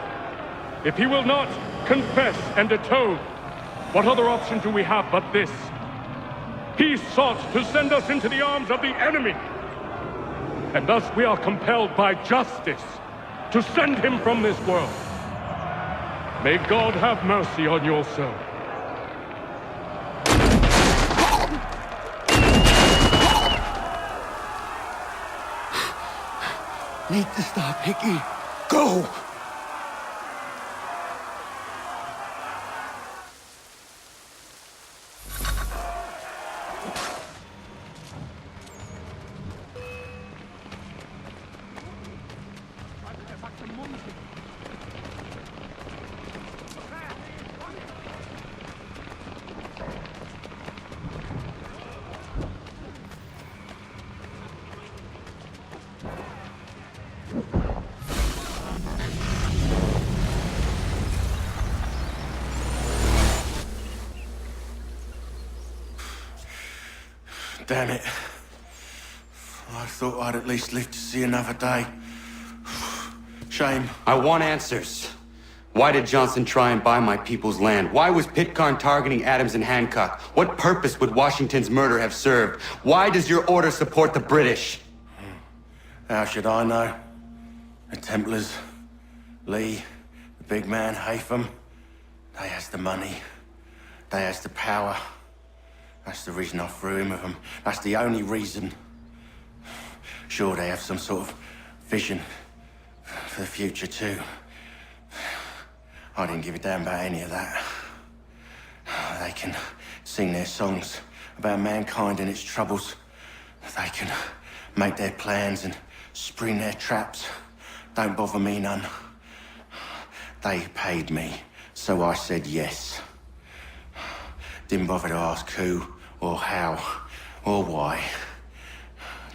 if he will not confess and atone, what other option do we have but this? He sought to send us into the arms of the enemy. And thus we are compelled by justice to send him from this world. May God have mercy on your soul. Need to stop, Hickey. Go! Damn it. I thought I'd at least live to see another day. Shame. I want answers. Why did Johnson try and buy my people's land? Why was Pitcairn targeting Adams and Hancock? What purpose would Washington's murder have served? Why does your order support the British? How should I know? The Templars, Lee, the big man, Haytham, they has the money. They has the power. That's the reason I threw in with them. That's the only reason. Sure, they have some sort of vision for the future, too. I didn't give a damn about any of that. They can sing their songs about mankind and its troubles. They can make their plans and spring their traps. Don't bother me none. They paid me, so I said yes. Didn't bother to ask who, or how, or why.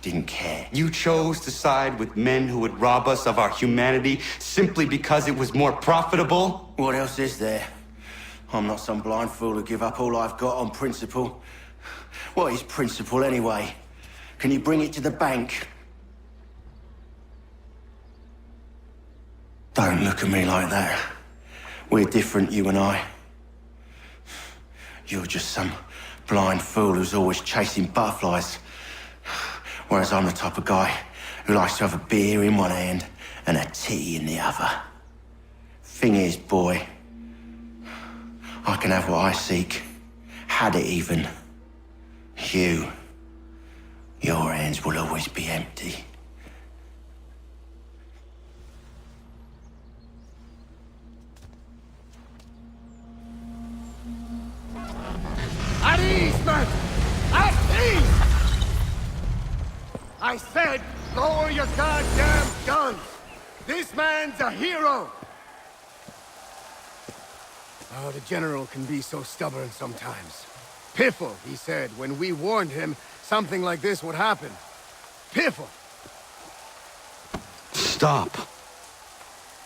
Didn't care. You chose to side with men who would rob us of our humanity simply because it was more profitable? What else is there? I'm not some blind fool to give up all I've got on principle. What is principle anyway? Can you bring it to the bank? Don't look at me like that. We're different, you and I. You're just some blind fool who's always chasing butterflies. Whereas I'm the type of guy who likes to have a beer in one hand and a tea in the other. Thing is, boy, I can have what I seek. Had it even. Your hands will always be empty. At ease, man! At ease! I said, lower your goddamn guns! This man's a hero! Oh, the General can be so stubborn sometimes. Piffle, he said, when we warned him something like this would happen. Piffle! Stop.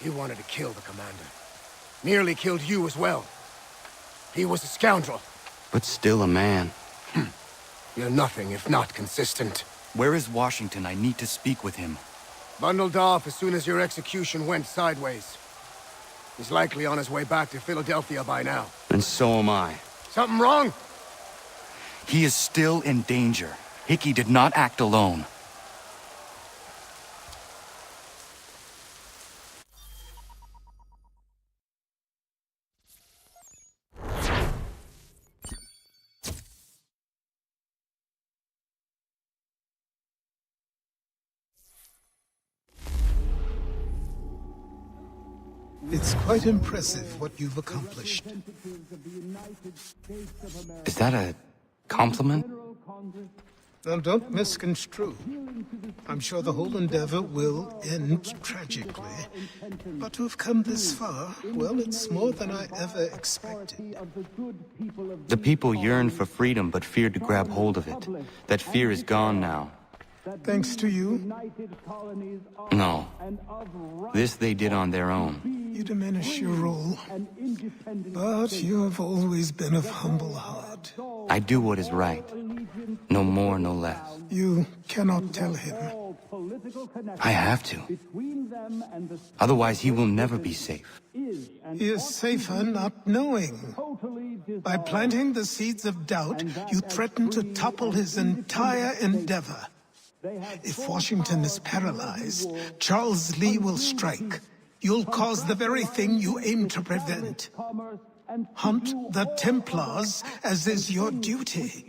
He wanted to kill the commander. Nearly killed you as well. He was a scoundrel. But still a man. You're nothing if not consistent. Where is Washington? I need to speak with him. Bundled off as soon as your execution went sideways. He's likely on his way back to Philadelphia by now. And so am I. Something wrong? He is still in danger. Hickey did not act alone. It's quite impressive what you've accomplished. Is that a compliment? Now, don't misconstrue. I'm sure the whole endeavor will end tragically. But to have come this far, well, it's more than I ever expected. The people yearned for freedom but feared to grab hold of it. That fear is gone now. Thanks to you? No. This they did on their own. You diminish your role. But you have always been of humble heart. I do what is right. No more, no less. You cannot tell him. political connection I have to. between them and the Otherwise, he will never be safe. He is safer not knowing. By planting the seeds of doubt, you threaten to topple his entire endeavor. If Washington is paralyzed, Charles Lee will strike. You'll cause the very thing you aim to prevent. Hunt the Templars, as is your duty.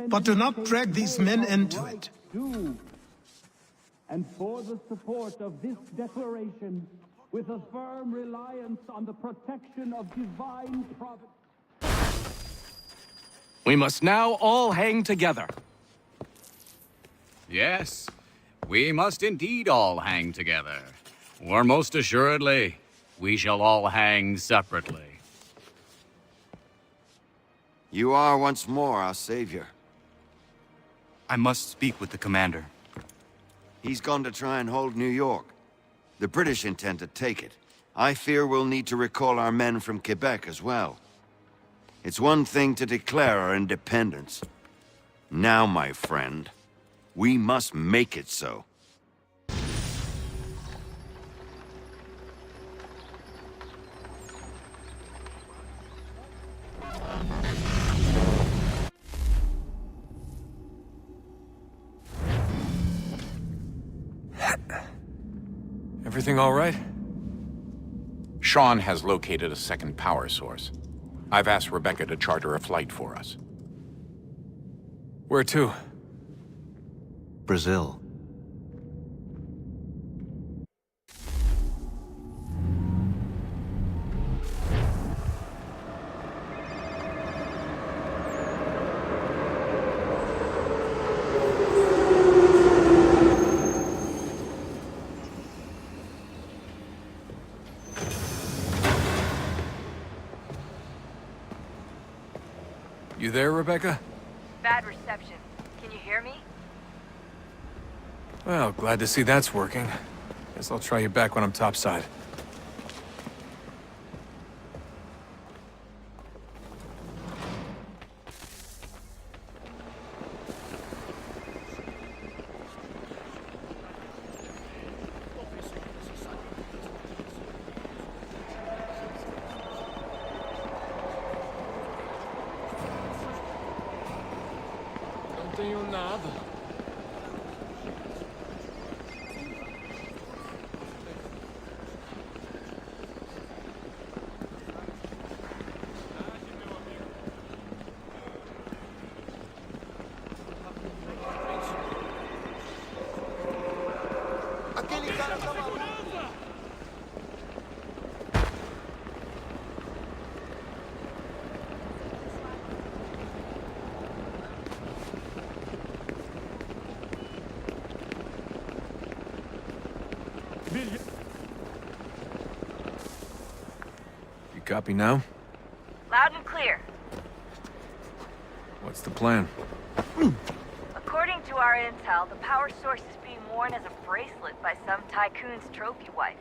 But do not drag these men into it. And for the support of this declaration, with a firm reliance on the protection of divine providence. We must now all hang together. Yes, we must indeed all hang together. Or most assuredly, we shall all hang separately. You are once more our savior. I must speak with the commander. He's gone to try and hold New York. The British intend to take it. I fear we'll need to recall our men from Quebec as well. It's one thing to declare our independence. Now, my friend, we must make it so. Everything all right? Sean has located a second power source. I've asked Rebecca to charter a flight for us. Where to? Brazil. You there, Rebecca? Bad reception. Can you hear me? Well, glad to see that's working. Guess I'll try you back when I'm topside. Não tenho nada. Aquele cara tá maluco. You copy now? Loud and clear. What's the plan? According to our intel, the power source is being worn as a bracelet by some tycoon's trophy wife.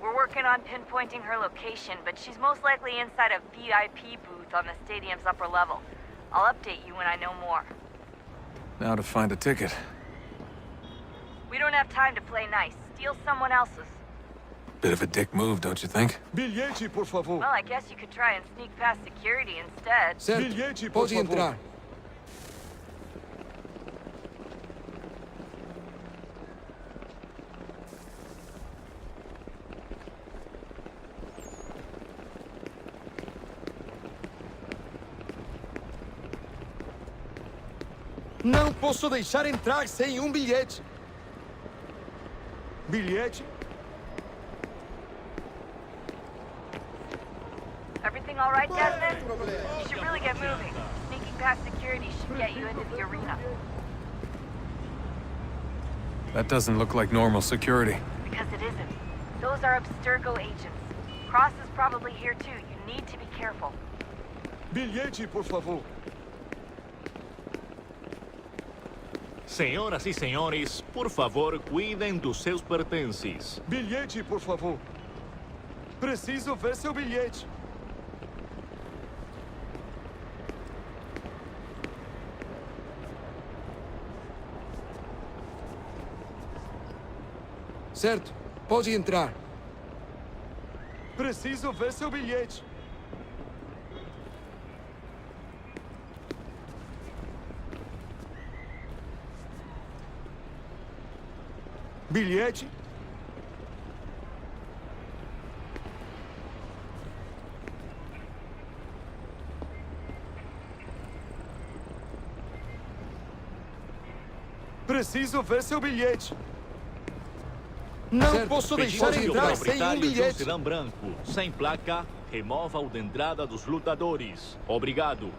We're working on pinpointing her location, but she's most likely inside a VIP booth on the stadium's upper level. I'll update you when I know more. Now to find a ticket. We don't have time to play nice. Steal someone else's. Bit of a dick move, don't you think? Bilhete, por favor. Well, I guess you could try and sneak past security instead. Bilhete, por favor. Não posso deixar entrar sem bilhete. Bilhete? Everything all right, Desmond? You should really get moving. Sneaking past security should get you into the arena. That doesn't look like normal security. Because it isn't. Those are Abstergo agents. Cross is probably here too. You need to be careful. Bilhete, por favor. Senhoras e senhores, por favor, cuidem dos seus pertences. Bilhete, por favor. Preciso ver seu bilhete. Certo, pode entrar. Preciso ver seu bilhete. Bilhete? Preciso ver seu bilhete. Não posso deixar entrar sem um bilhete. Serão branco, sem placa, remova o de entrada dos lutadores. Obrigado.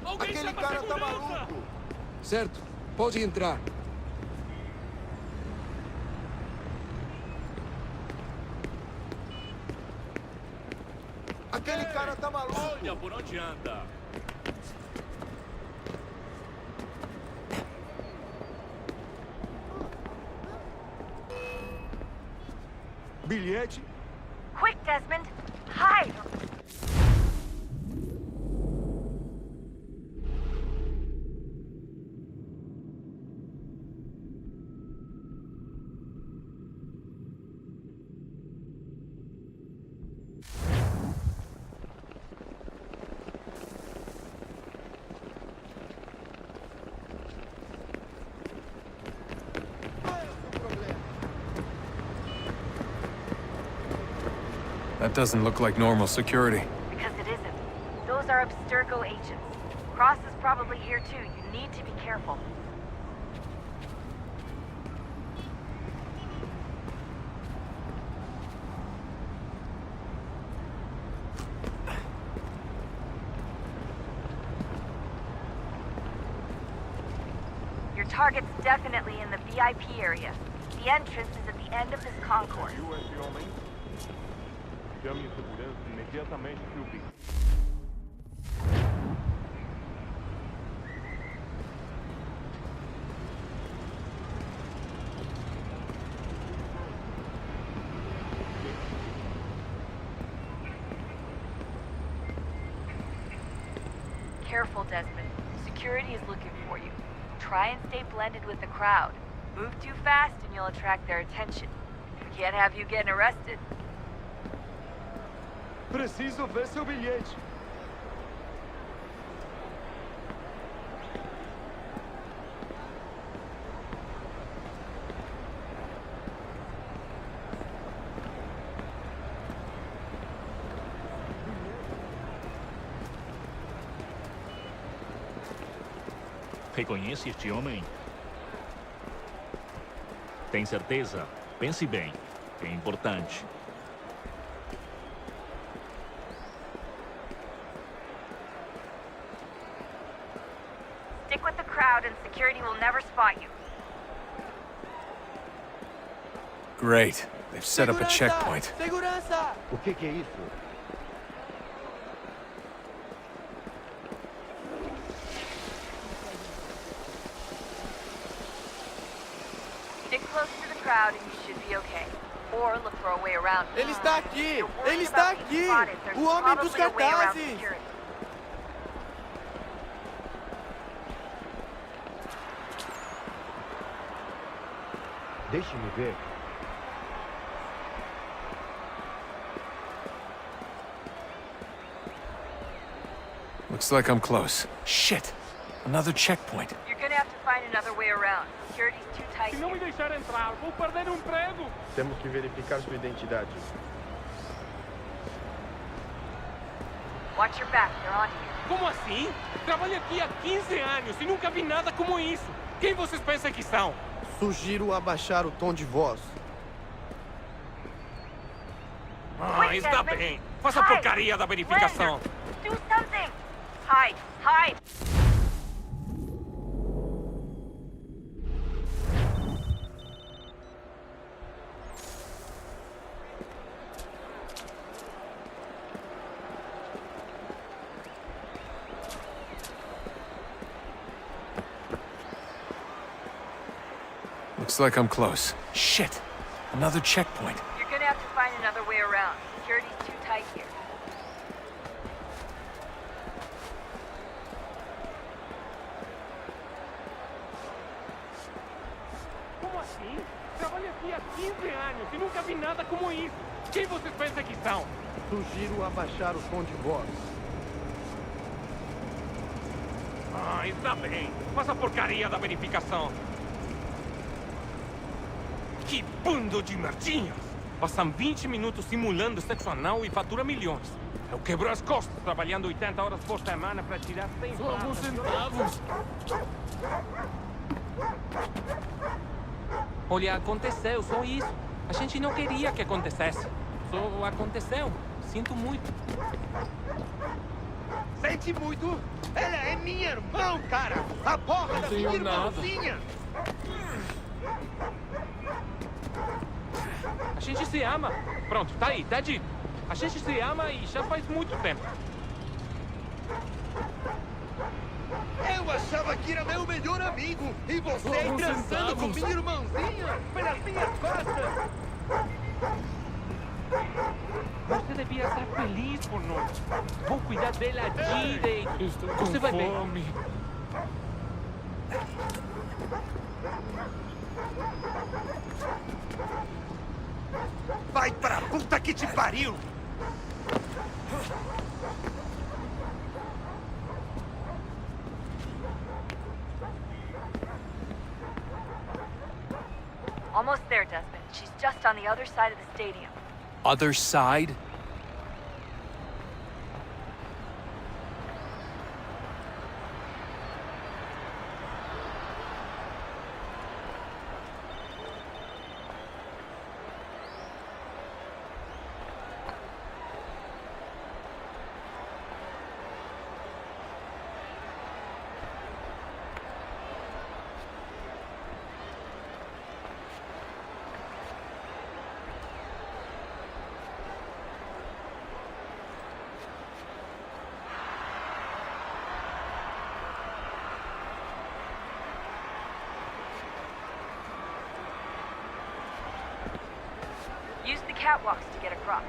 Aquele cara tá maluco. Certo, pode entrar. Aquele cara tá maluco. Olha por onde anda. Bilhete? Quick, Desmond! Hide! That doesn't look like normal security. Because it isn't. Those are Abstergo agents. Cross is probably here too. You need to be careful. Your target's definitely in the VIP area. The entrance is at the end of this concourse. Chame segurança imediatamente, Philby. Careful, Desmond. Security is looking for you. Try and stay blended with the crowd. Move too fast and you'll attract their attention. We can't have you getting arrested. Preciso ver seu bilhete. Reconhece este homem? Tem certeza? Pense bem. É importante. Stick with the crowd and security will never spot you. Great. They've set up a checkpoint. Segurança! O que é isso? Stick close to the crowd and you should be okay. Or look for a way around. Ele está aqui! You're worried Ele está about being aqui! spotted. There's O homem dos probably a way around cartazes! security. Deixe-me ver. Looks like I'm close. Shit! Another checkpoint. You're gonna have to find another way around. Security's too tight. Se não me deixar entrar, vou perder um emprego. Temos que verificar sua identidade. Watch your back, they're on here. Como assim? Trabalho aqui há 15 anos e nunca vi nada como isso. Quem vocês pensam que são? Sugiro abaixar o tom de voz. Ah, está bem. Faça a porcaria da verificação. Do something! Hide! Hide! Looks like I'm close. Shit! Another checkpoint. You're gonna have to find another way around. Security's too tight here. assim? Trabalho aqui há 15 anos e nunca vi nada como isso. Quem vocês pensam que são? Sugiro abaixar o som de voz. Ah, está bem. Faz a porcaria da verificação. Que bando de merdinhas! Passam 20 minutos simulando sexo anal e fatura milhões. Eu quebro as costas trabalhando 80 horas por semana para tirar 100 Só alguns centavos. Olha, aconteceu, só isso. A gente não queria que acontecesse. Só aconteceu. Sinto muito. Sente muito? Ela é minha irmã, cara! A porra da minha irmãzinha! A gente se ama. Pronto, tá aí, tá dito. A gente se ama e já faz muito tempo. Eu achava que era meu melhor amigo e você transando com minha irmãzinha pelas minhas costas! Você devia estar feliz por nós. Vou cuidar dela direito. Estou com Você vai ver. fome. Vai pra puta que te pariu! Almost there, Desmond. She's just on the other side of the stadium. Other side? Use the catwalks to get across.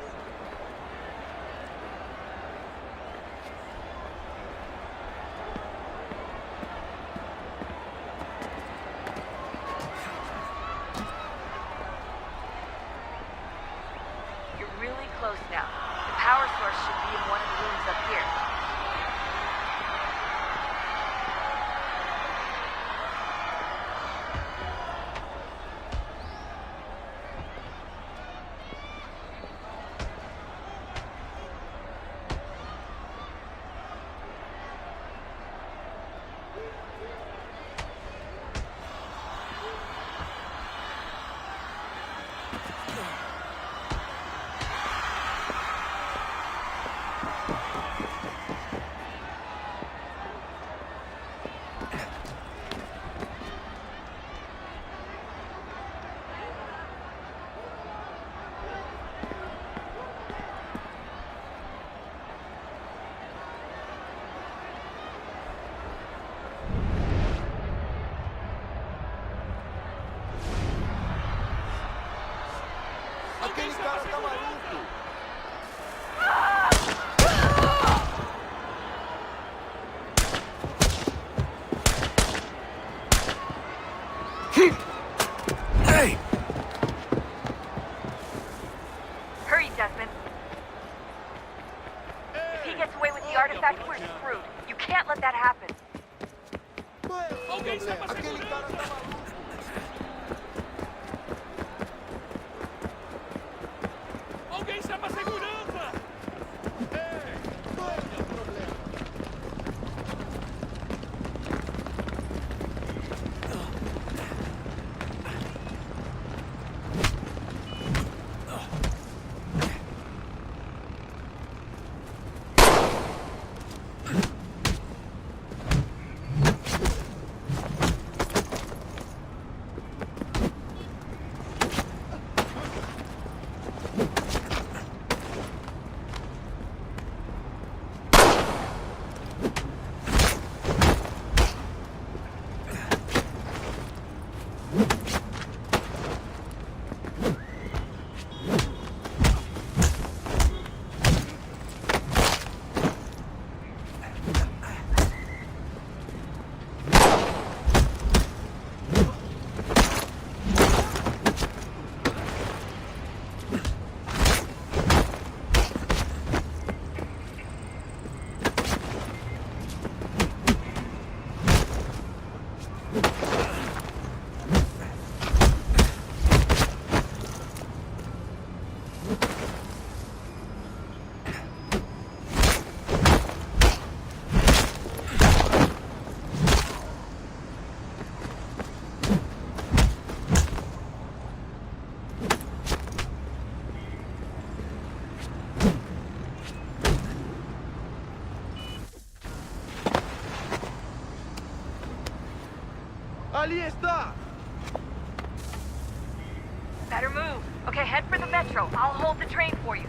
You're really close now. The power source should be in one of the rooms up here. Aquele cara tá maluco! Hey! Hurry, Desmond. If he gets away with the artifact, we're screwed. You can't let that happen. Aquele cara tá maluco! Alguém chama a segurança! Qual é o problema? Ali está! Better move. Okay, head for the metro. I'll hold the train for you.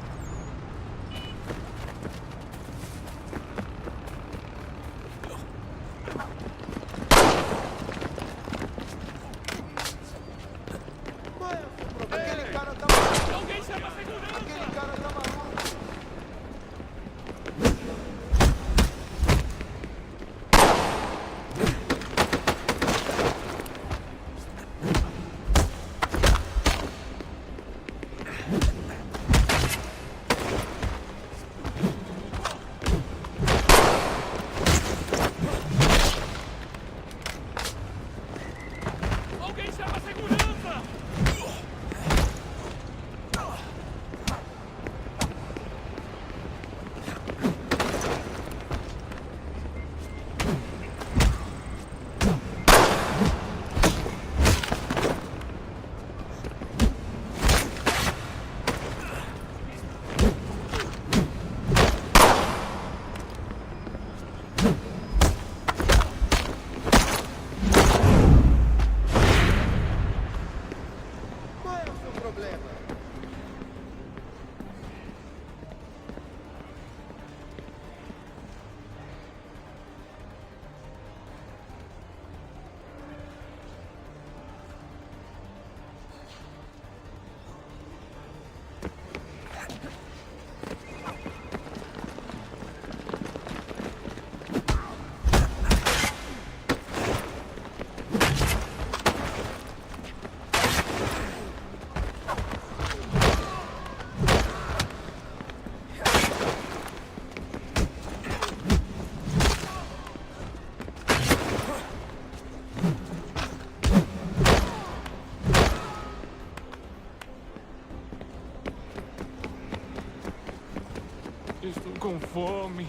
Estou com fome.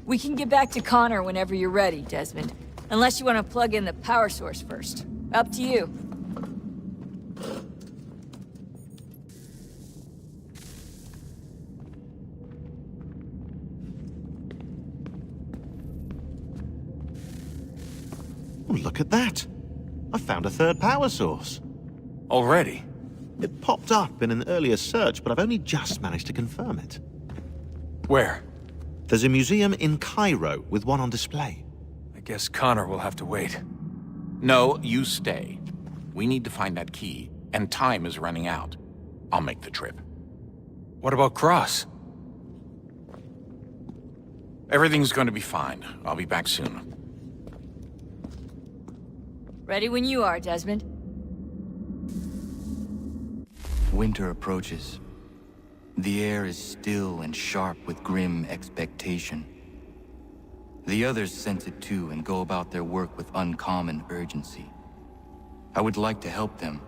We can get back to Connor whenever you're ready, Desmond. Unless you want to plug in the power source first. Up to you. Oh, look at that. I found a third power source. Already? It popped up in an earlier search, but I've only just managed to confirm it. Where? There's a museum in Cairo with one on display. I guess Connor will have to wait. No, you stay. We need to find that key, and time is running out. I'll make the trip. What about Cross? Everything's going to be fine. I'll be back soon. Ready when you are, Desmond. Winter approaches. The air is still and sharp with grim expectation. The others sense it too and go about their work with uncommon urgency. I would like to help them,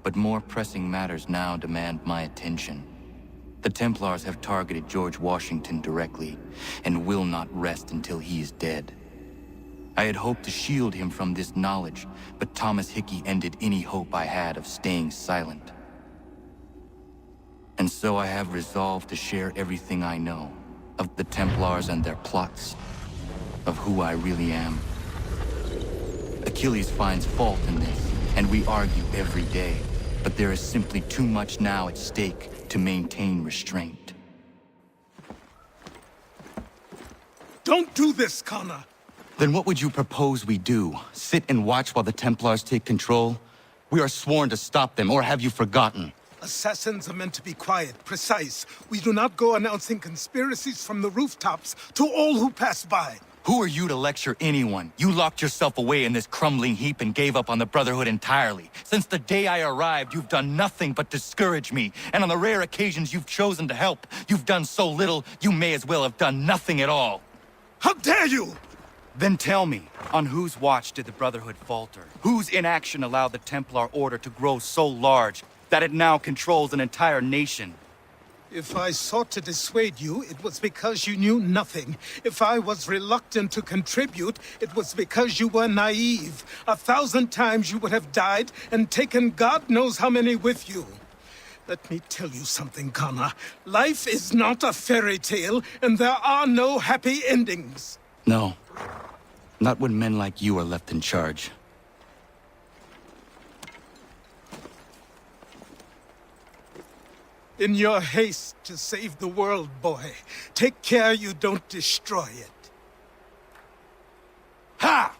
but more pressing matters now demand my attention. The Templars have targeted George Washington directly, and will not rest until he is dead. I had hoped to shield him from this knowledge, but Thomas Hickey ended any hope I had of staying silent. And so I have resolved to share everything I know, of the Templars and their plots, of who I really am. Achilles finds fault in this, and we argue every day, but there is simply too much now at stake to maintain restraint. Don't do this, Connor! Then what would you propose we do? Sit and watch while the Templars take control? We are sworn to stop them, or have you forgotten? Assassins are meant to be quiet, precise. We do not go announcing conspiracies from the rooftops to all who pass by. Who are you to lecture anyone? You locked yourself away in this crumbling heap and gave up on the Brotherhood entirely. Since the day I arrived, you've done nothing but discourage me. And on the rare occasions you've chosen to help, you've done so little, you may as well have done nothing at all. How dare you! Then tell me, on whose watch did the Brotherhood falter? Whose inaction allowed the Templar Order to grow so large that it now controls an entire nation? If I sought to dissuade you, it was because you knew nothing. If I was reluctant to contribute, it was because you were naive. 1,000 times you would have died and taken God knows how many with you. Let me tell you something, Connor. Life is not a fairy tale, and there are no happy endings. No. Not when men like you are left in charge. In your haste to save the world, boy, take care you don't destroy it. Ha!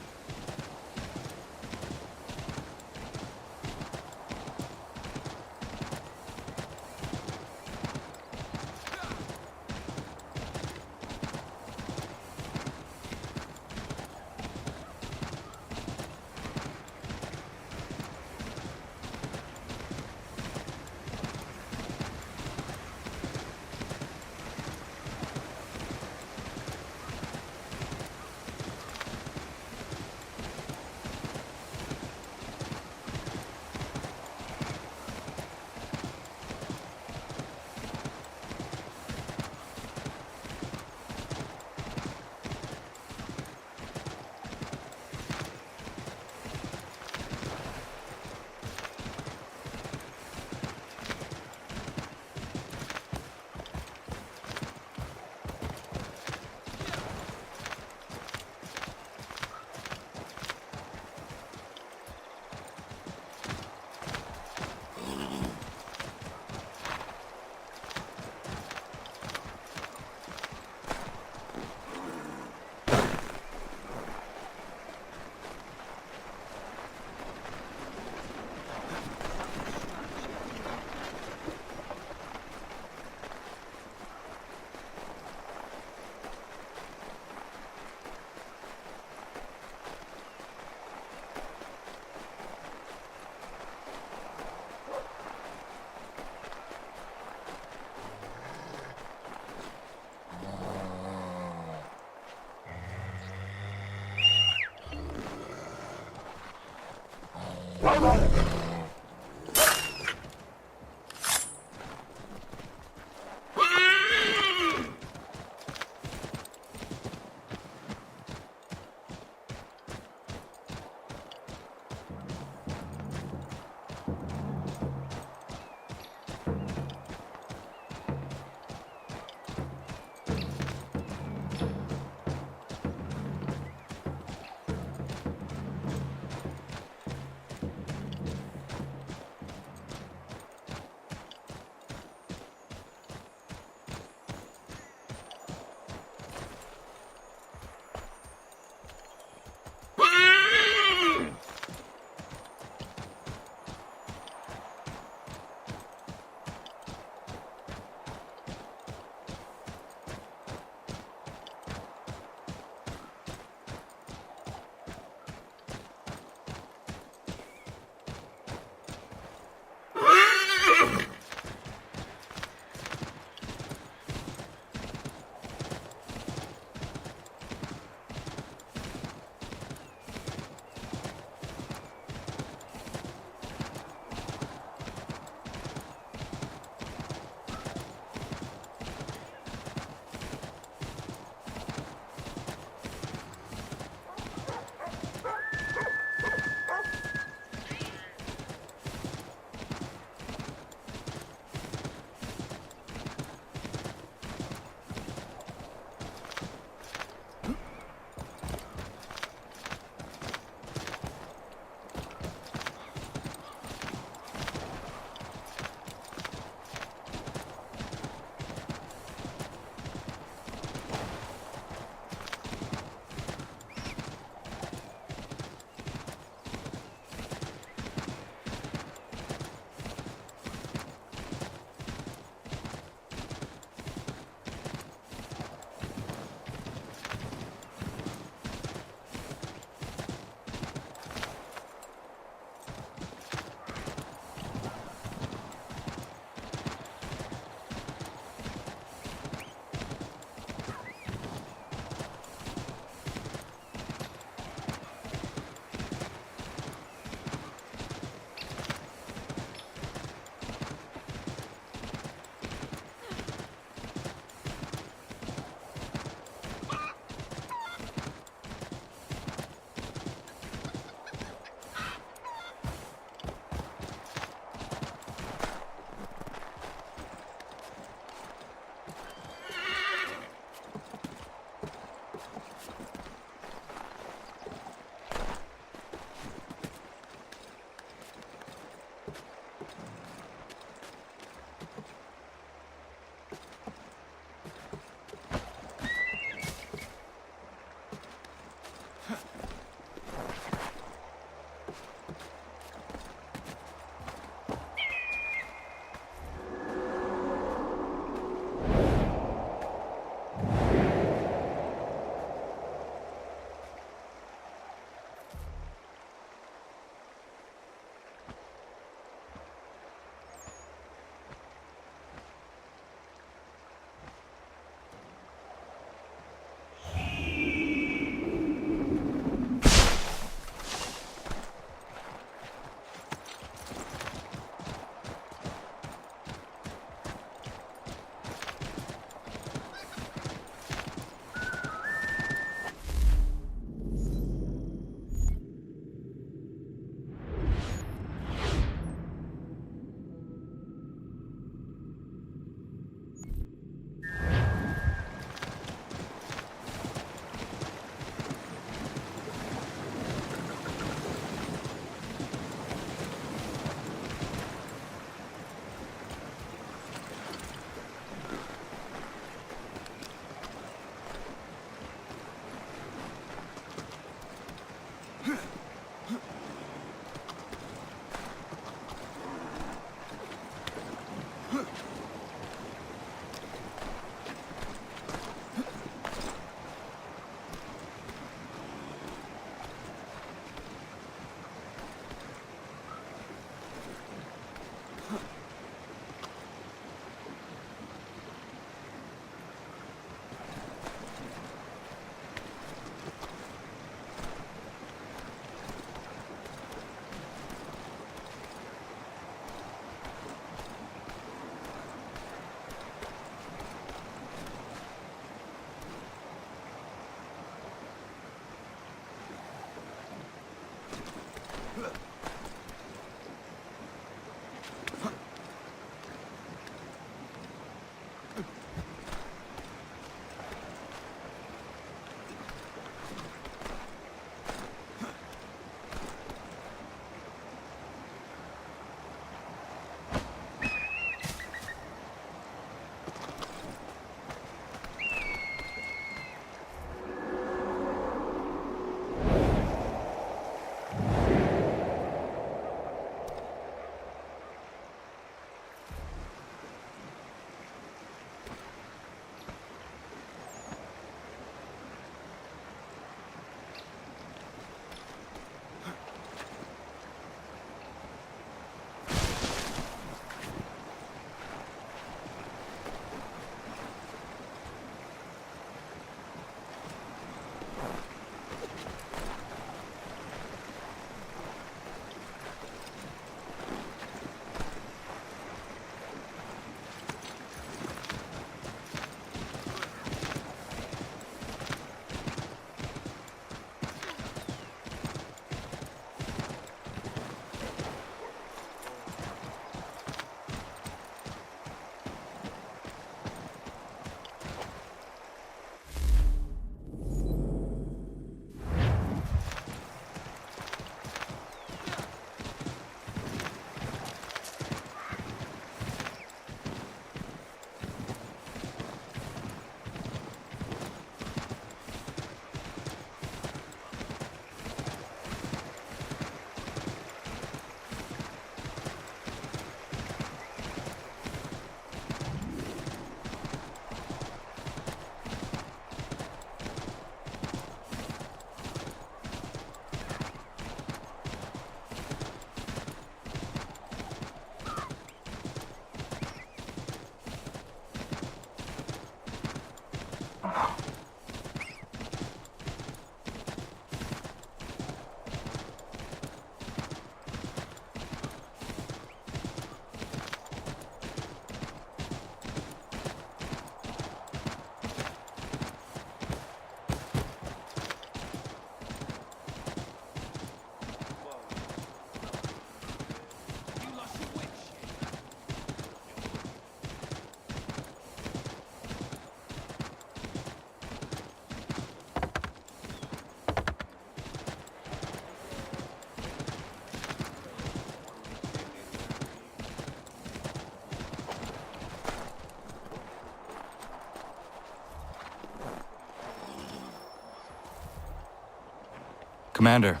Commander.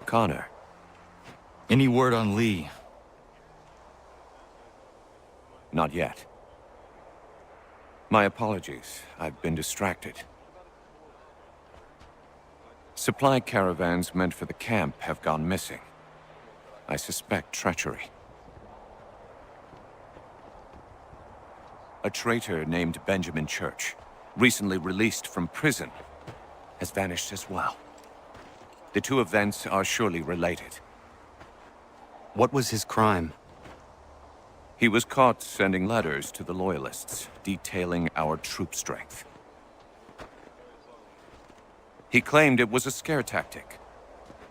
Connor. Any word on Lee? Not yet. My apologies. I've been distracted. Supply caravans meant for the camp have gone missing. I suspect treachery. A traitor named Benjamin Church, recently released from prison, has vanished as well. The two events are surely related. What was his crime? He was caught sending letters to the Loyalists, detailing our troop strength. He claimed it was a scare tactic,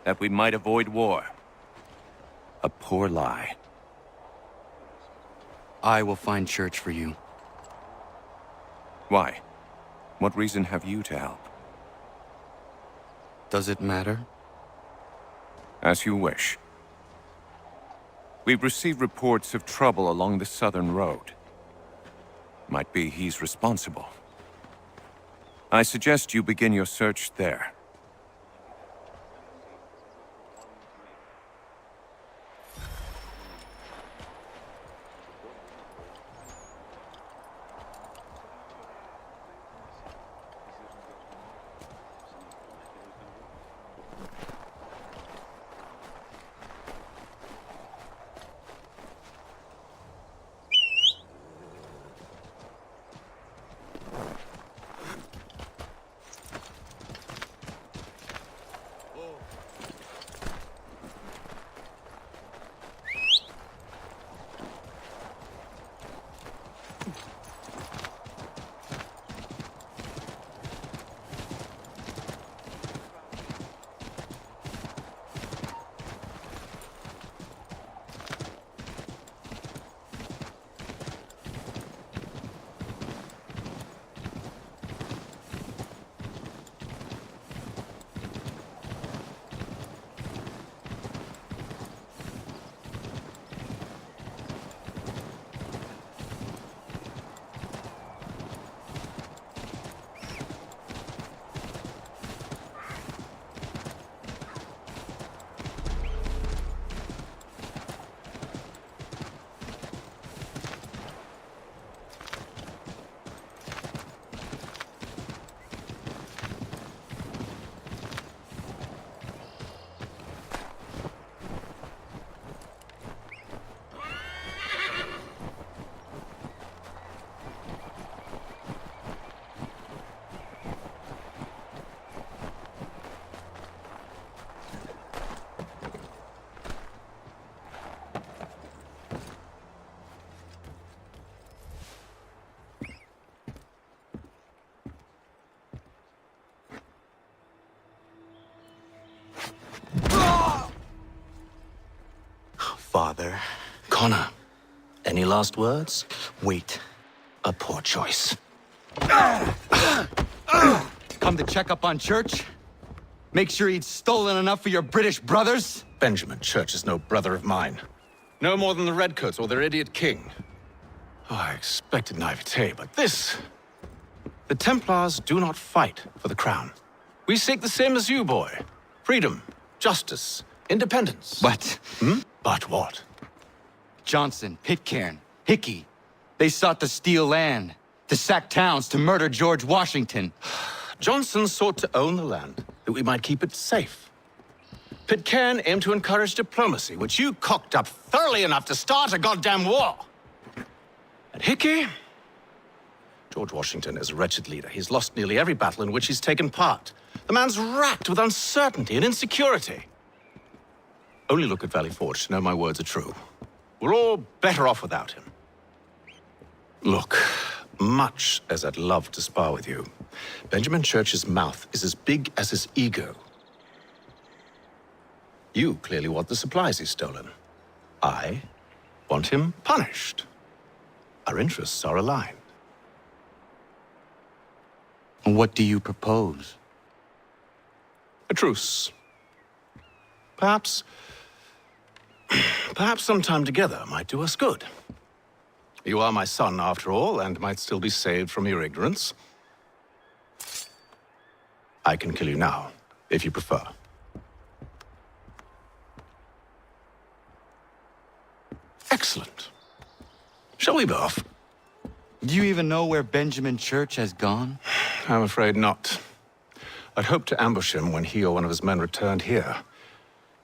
that we might avoid war. A poor lie. I will find Church for you. Why? What reason have you to help? Does it matter? As you wish. We've received reports of trouble along the southern road. Might be he's responsible. I suggest you begin your search there. Father. Connor, any last words? Wait. A poor choice. Come to check up on Church? Make sure he'd stolen enough for your British brothers? Benjamin Church is no brother of mine. No more than the Redcoats or their idiot king. Oh, I expected naivete, but this... The Templars do not fight for the crown. We seek the same as you, boy. Freedom, justice, independence. But... But what? Johnson, Pitcairn, Hickey, they sought to steal land, to sack towns, to murder George Washington. Johnson sought to own the land, that we might keep it safe. Pitcairn aimed to encourage diplomacy, which you cocked up thoroughly enough to start a goddamn war. And Hickey? George Washington is a wretched leader. He's lost nearly every battle in which he's taken part. The man's racked with uncertainty and insecurity. Only look at Valley Forge to know my words are true. We're all better off without him. Look, much as I'd love to spar with you, Benjamin Church's mouth is as big as his ego. You clearly want the supplies he's stolen. I want him punished. Our interests are aligned. What do you propose? A truce. Perhaps some time together might do us good. You are my son, after all, and might still be saved from your ignorance. I can kill you now, if you prefer. Excellent. Shall we be off? Do you even know where Benjamin Church has gone? I'm afraid not. I'd hoped to ambush him when he or one of his men returned here.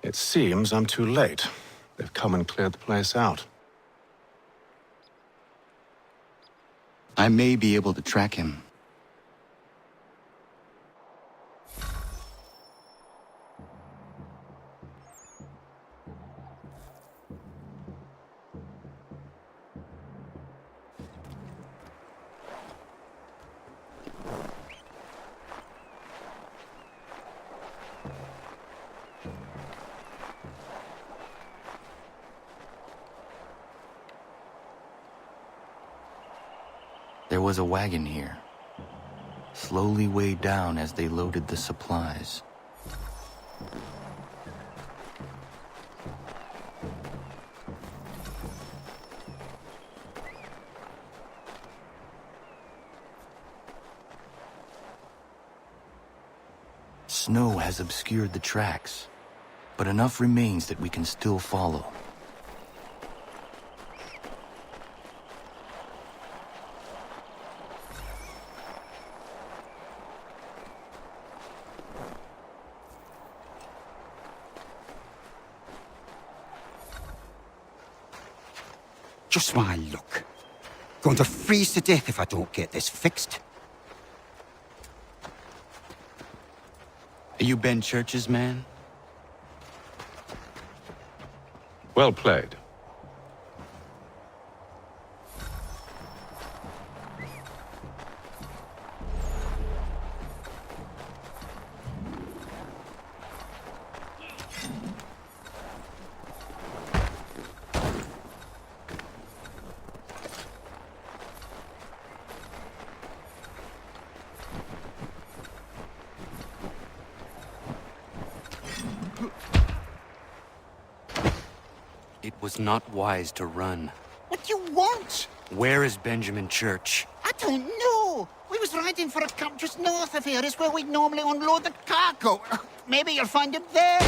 It seems I'm too late. They've come and cleared the place out. I may be able to track him. There was a wagon here, slowly weighed down as they loaded the supplies. Snow has obscured the tracks, but enough remains that we can still follow. Just my luck. Going to freeze to death if I don't get this fixed. Are you Ben Church's man? Well played. It was not wise to run. What do you want? Where is Benjamin Church? I don't know. We was riding for a camp just north of here. Is where we'd normally unload the cargo. Maybe you'll find him there.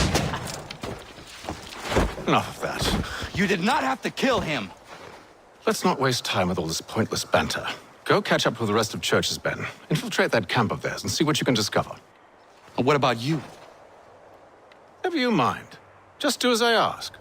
Enough of that. You did not have to kill him! Let's not waste time with all this pointless banter. Go catch up with the rest of Church's men. Infiltrate that camp of theirs and see what you can discover. And what about you? Never you mind. Just do as I ask.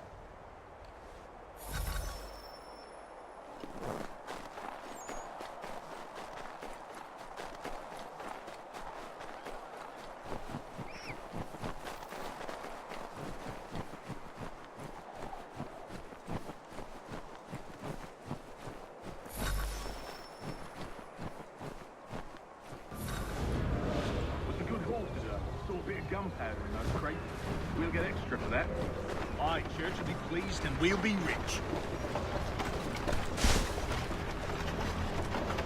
Gunpowder No crate. We'll get extra for that. Aye, church will be pleased and we'll be rich.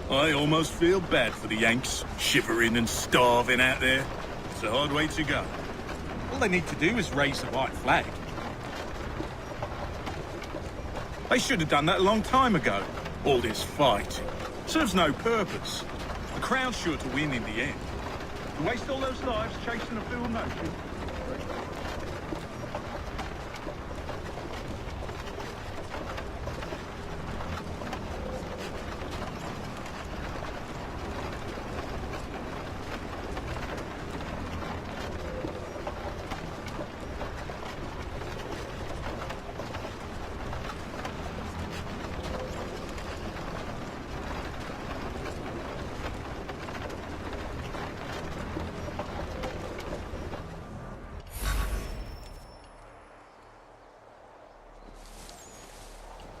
I almost feel bad for the Yanks, shivering and starving out there. It's a hard way to go. All they need to do is raise the white flag. They should have done that a long time ago. All this fight serves no purpose. The Crown's sure to win in the end. To waste all those lives chasing a fool notion.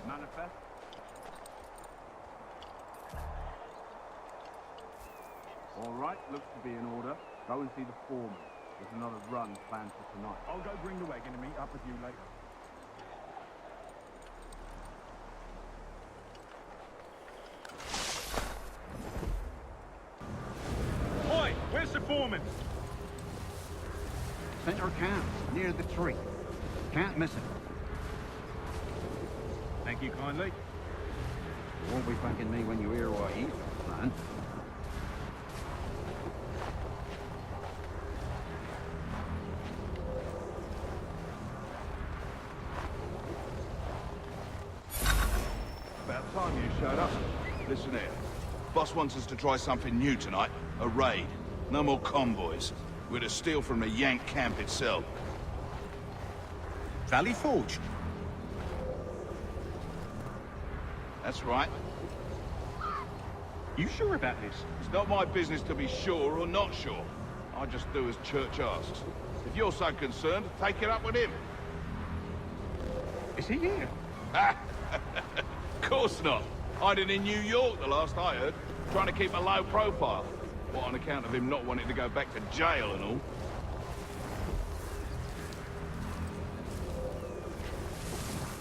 Manifest. All right, looks to be in order. Go and see the foreman. There's another run planned for tonight. I'll go bring the wagon and meet up with you later. Oi, where's the foreman? Center camp, near the tree. Can't miss it. Thank you kindly. You won't be thanking me when you hear what he's man. About time you showed up. Listen here. Boss wants us to try something new tonight. A raid. No more convoys. We're to steal from the Yank camp itself. Valley Forge. That's right. You sure about this? It's not my business to be sure or not sure. I just do as Church asks. If you're so concerned, take it up with him. Is he here? Of course not. Hiding in New York, the last I heard. Trying to keep a low profile. What, on account of him not wanting to go back to jail and all?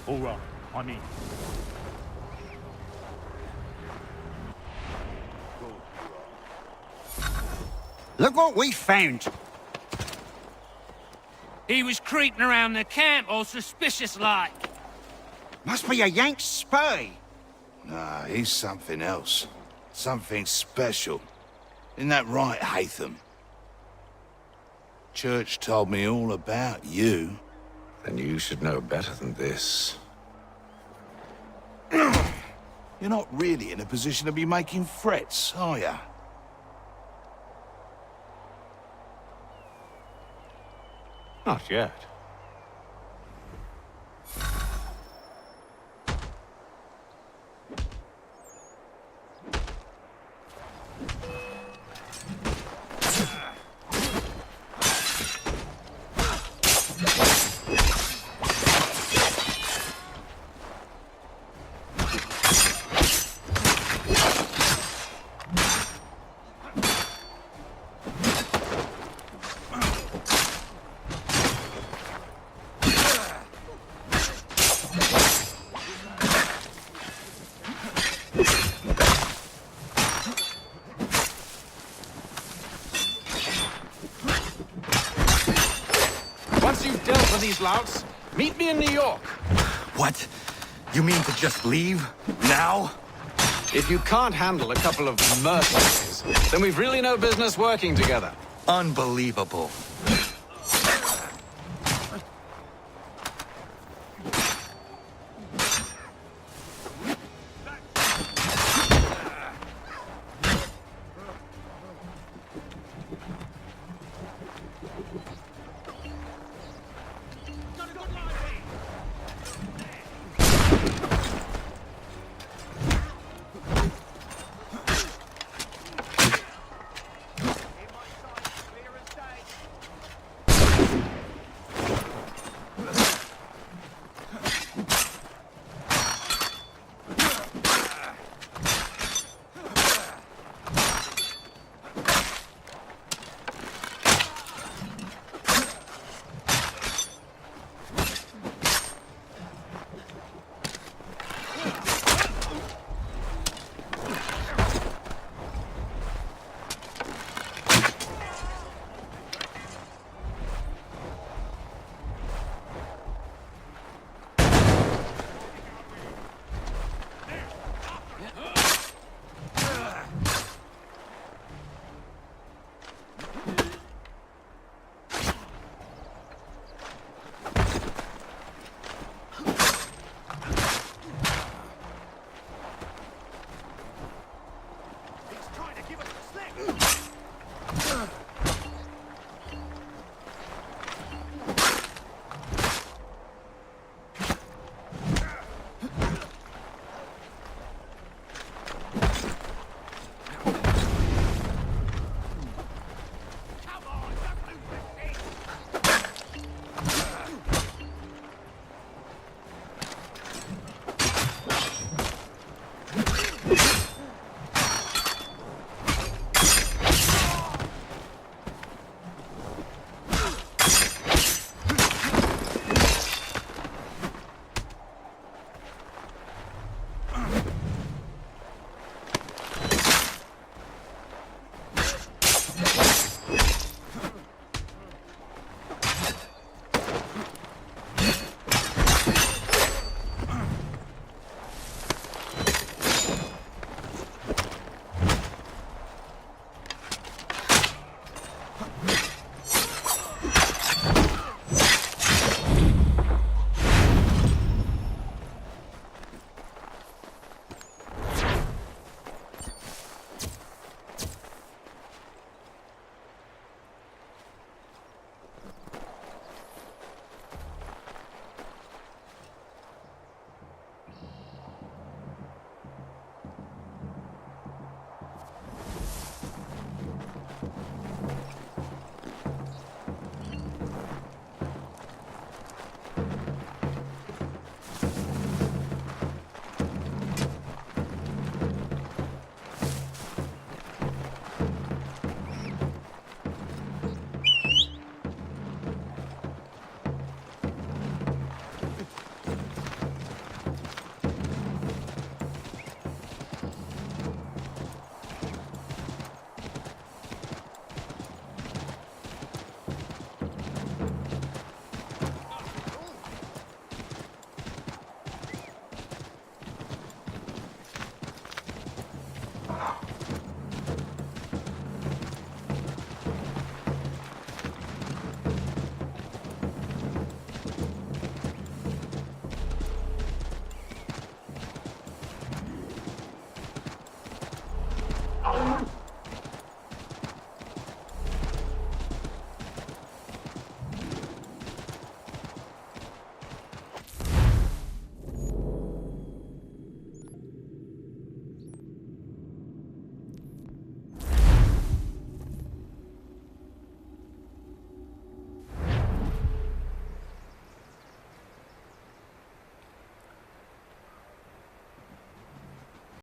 All right, I'm in. Look what we found. He was creeping around the camp all suspicious-like. Must be a Yank spy. Nah, he's something else. Something special. Isn't that right, Hatham? Church told me all about you. Then you should know better than this. You're not really in a position to be making threats, are you? Not yet. Once you've dealt with these louts, meet me in New York. What? You mean to just leave? Now? If you can't handle a couple of mercenaries, then we've really no business working together. Unbelievable.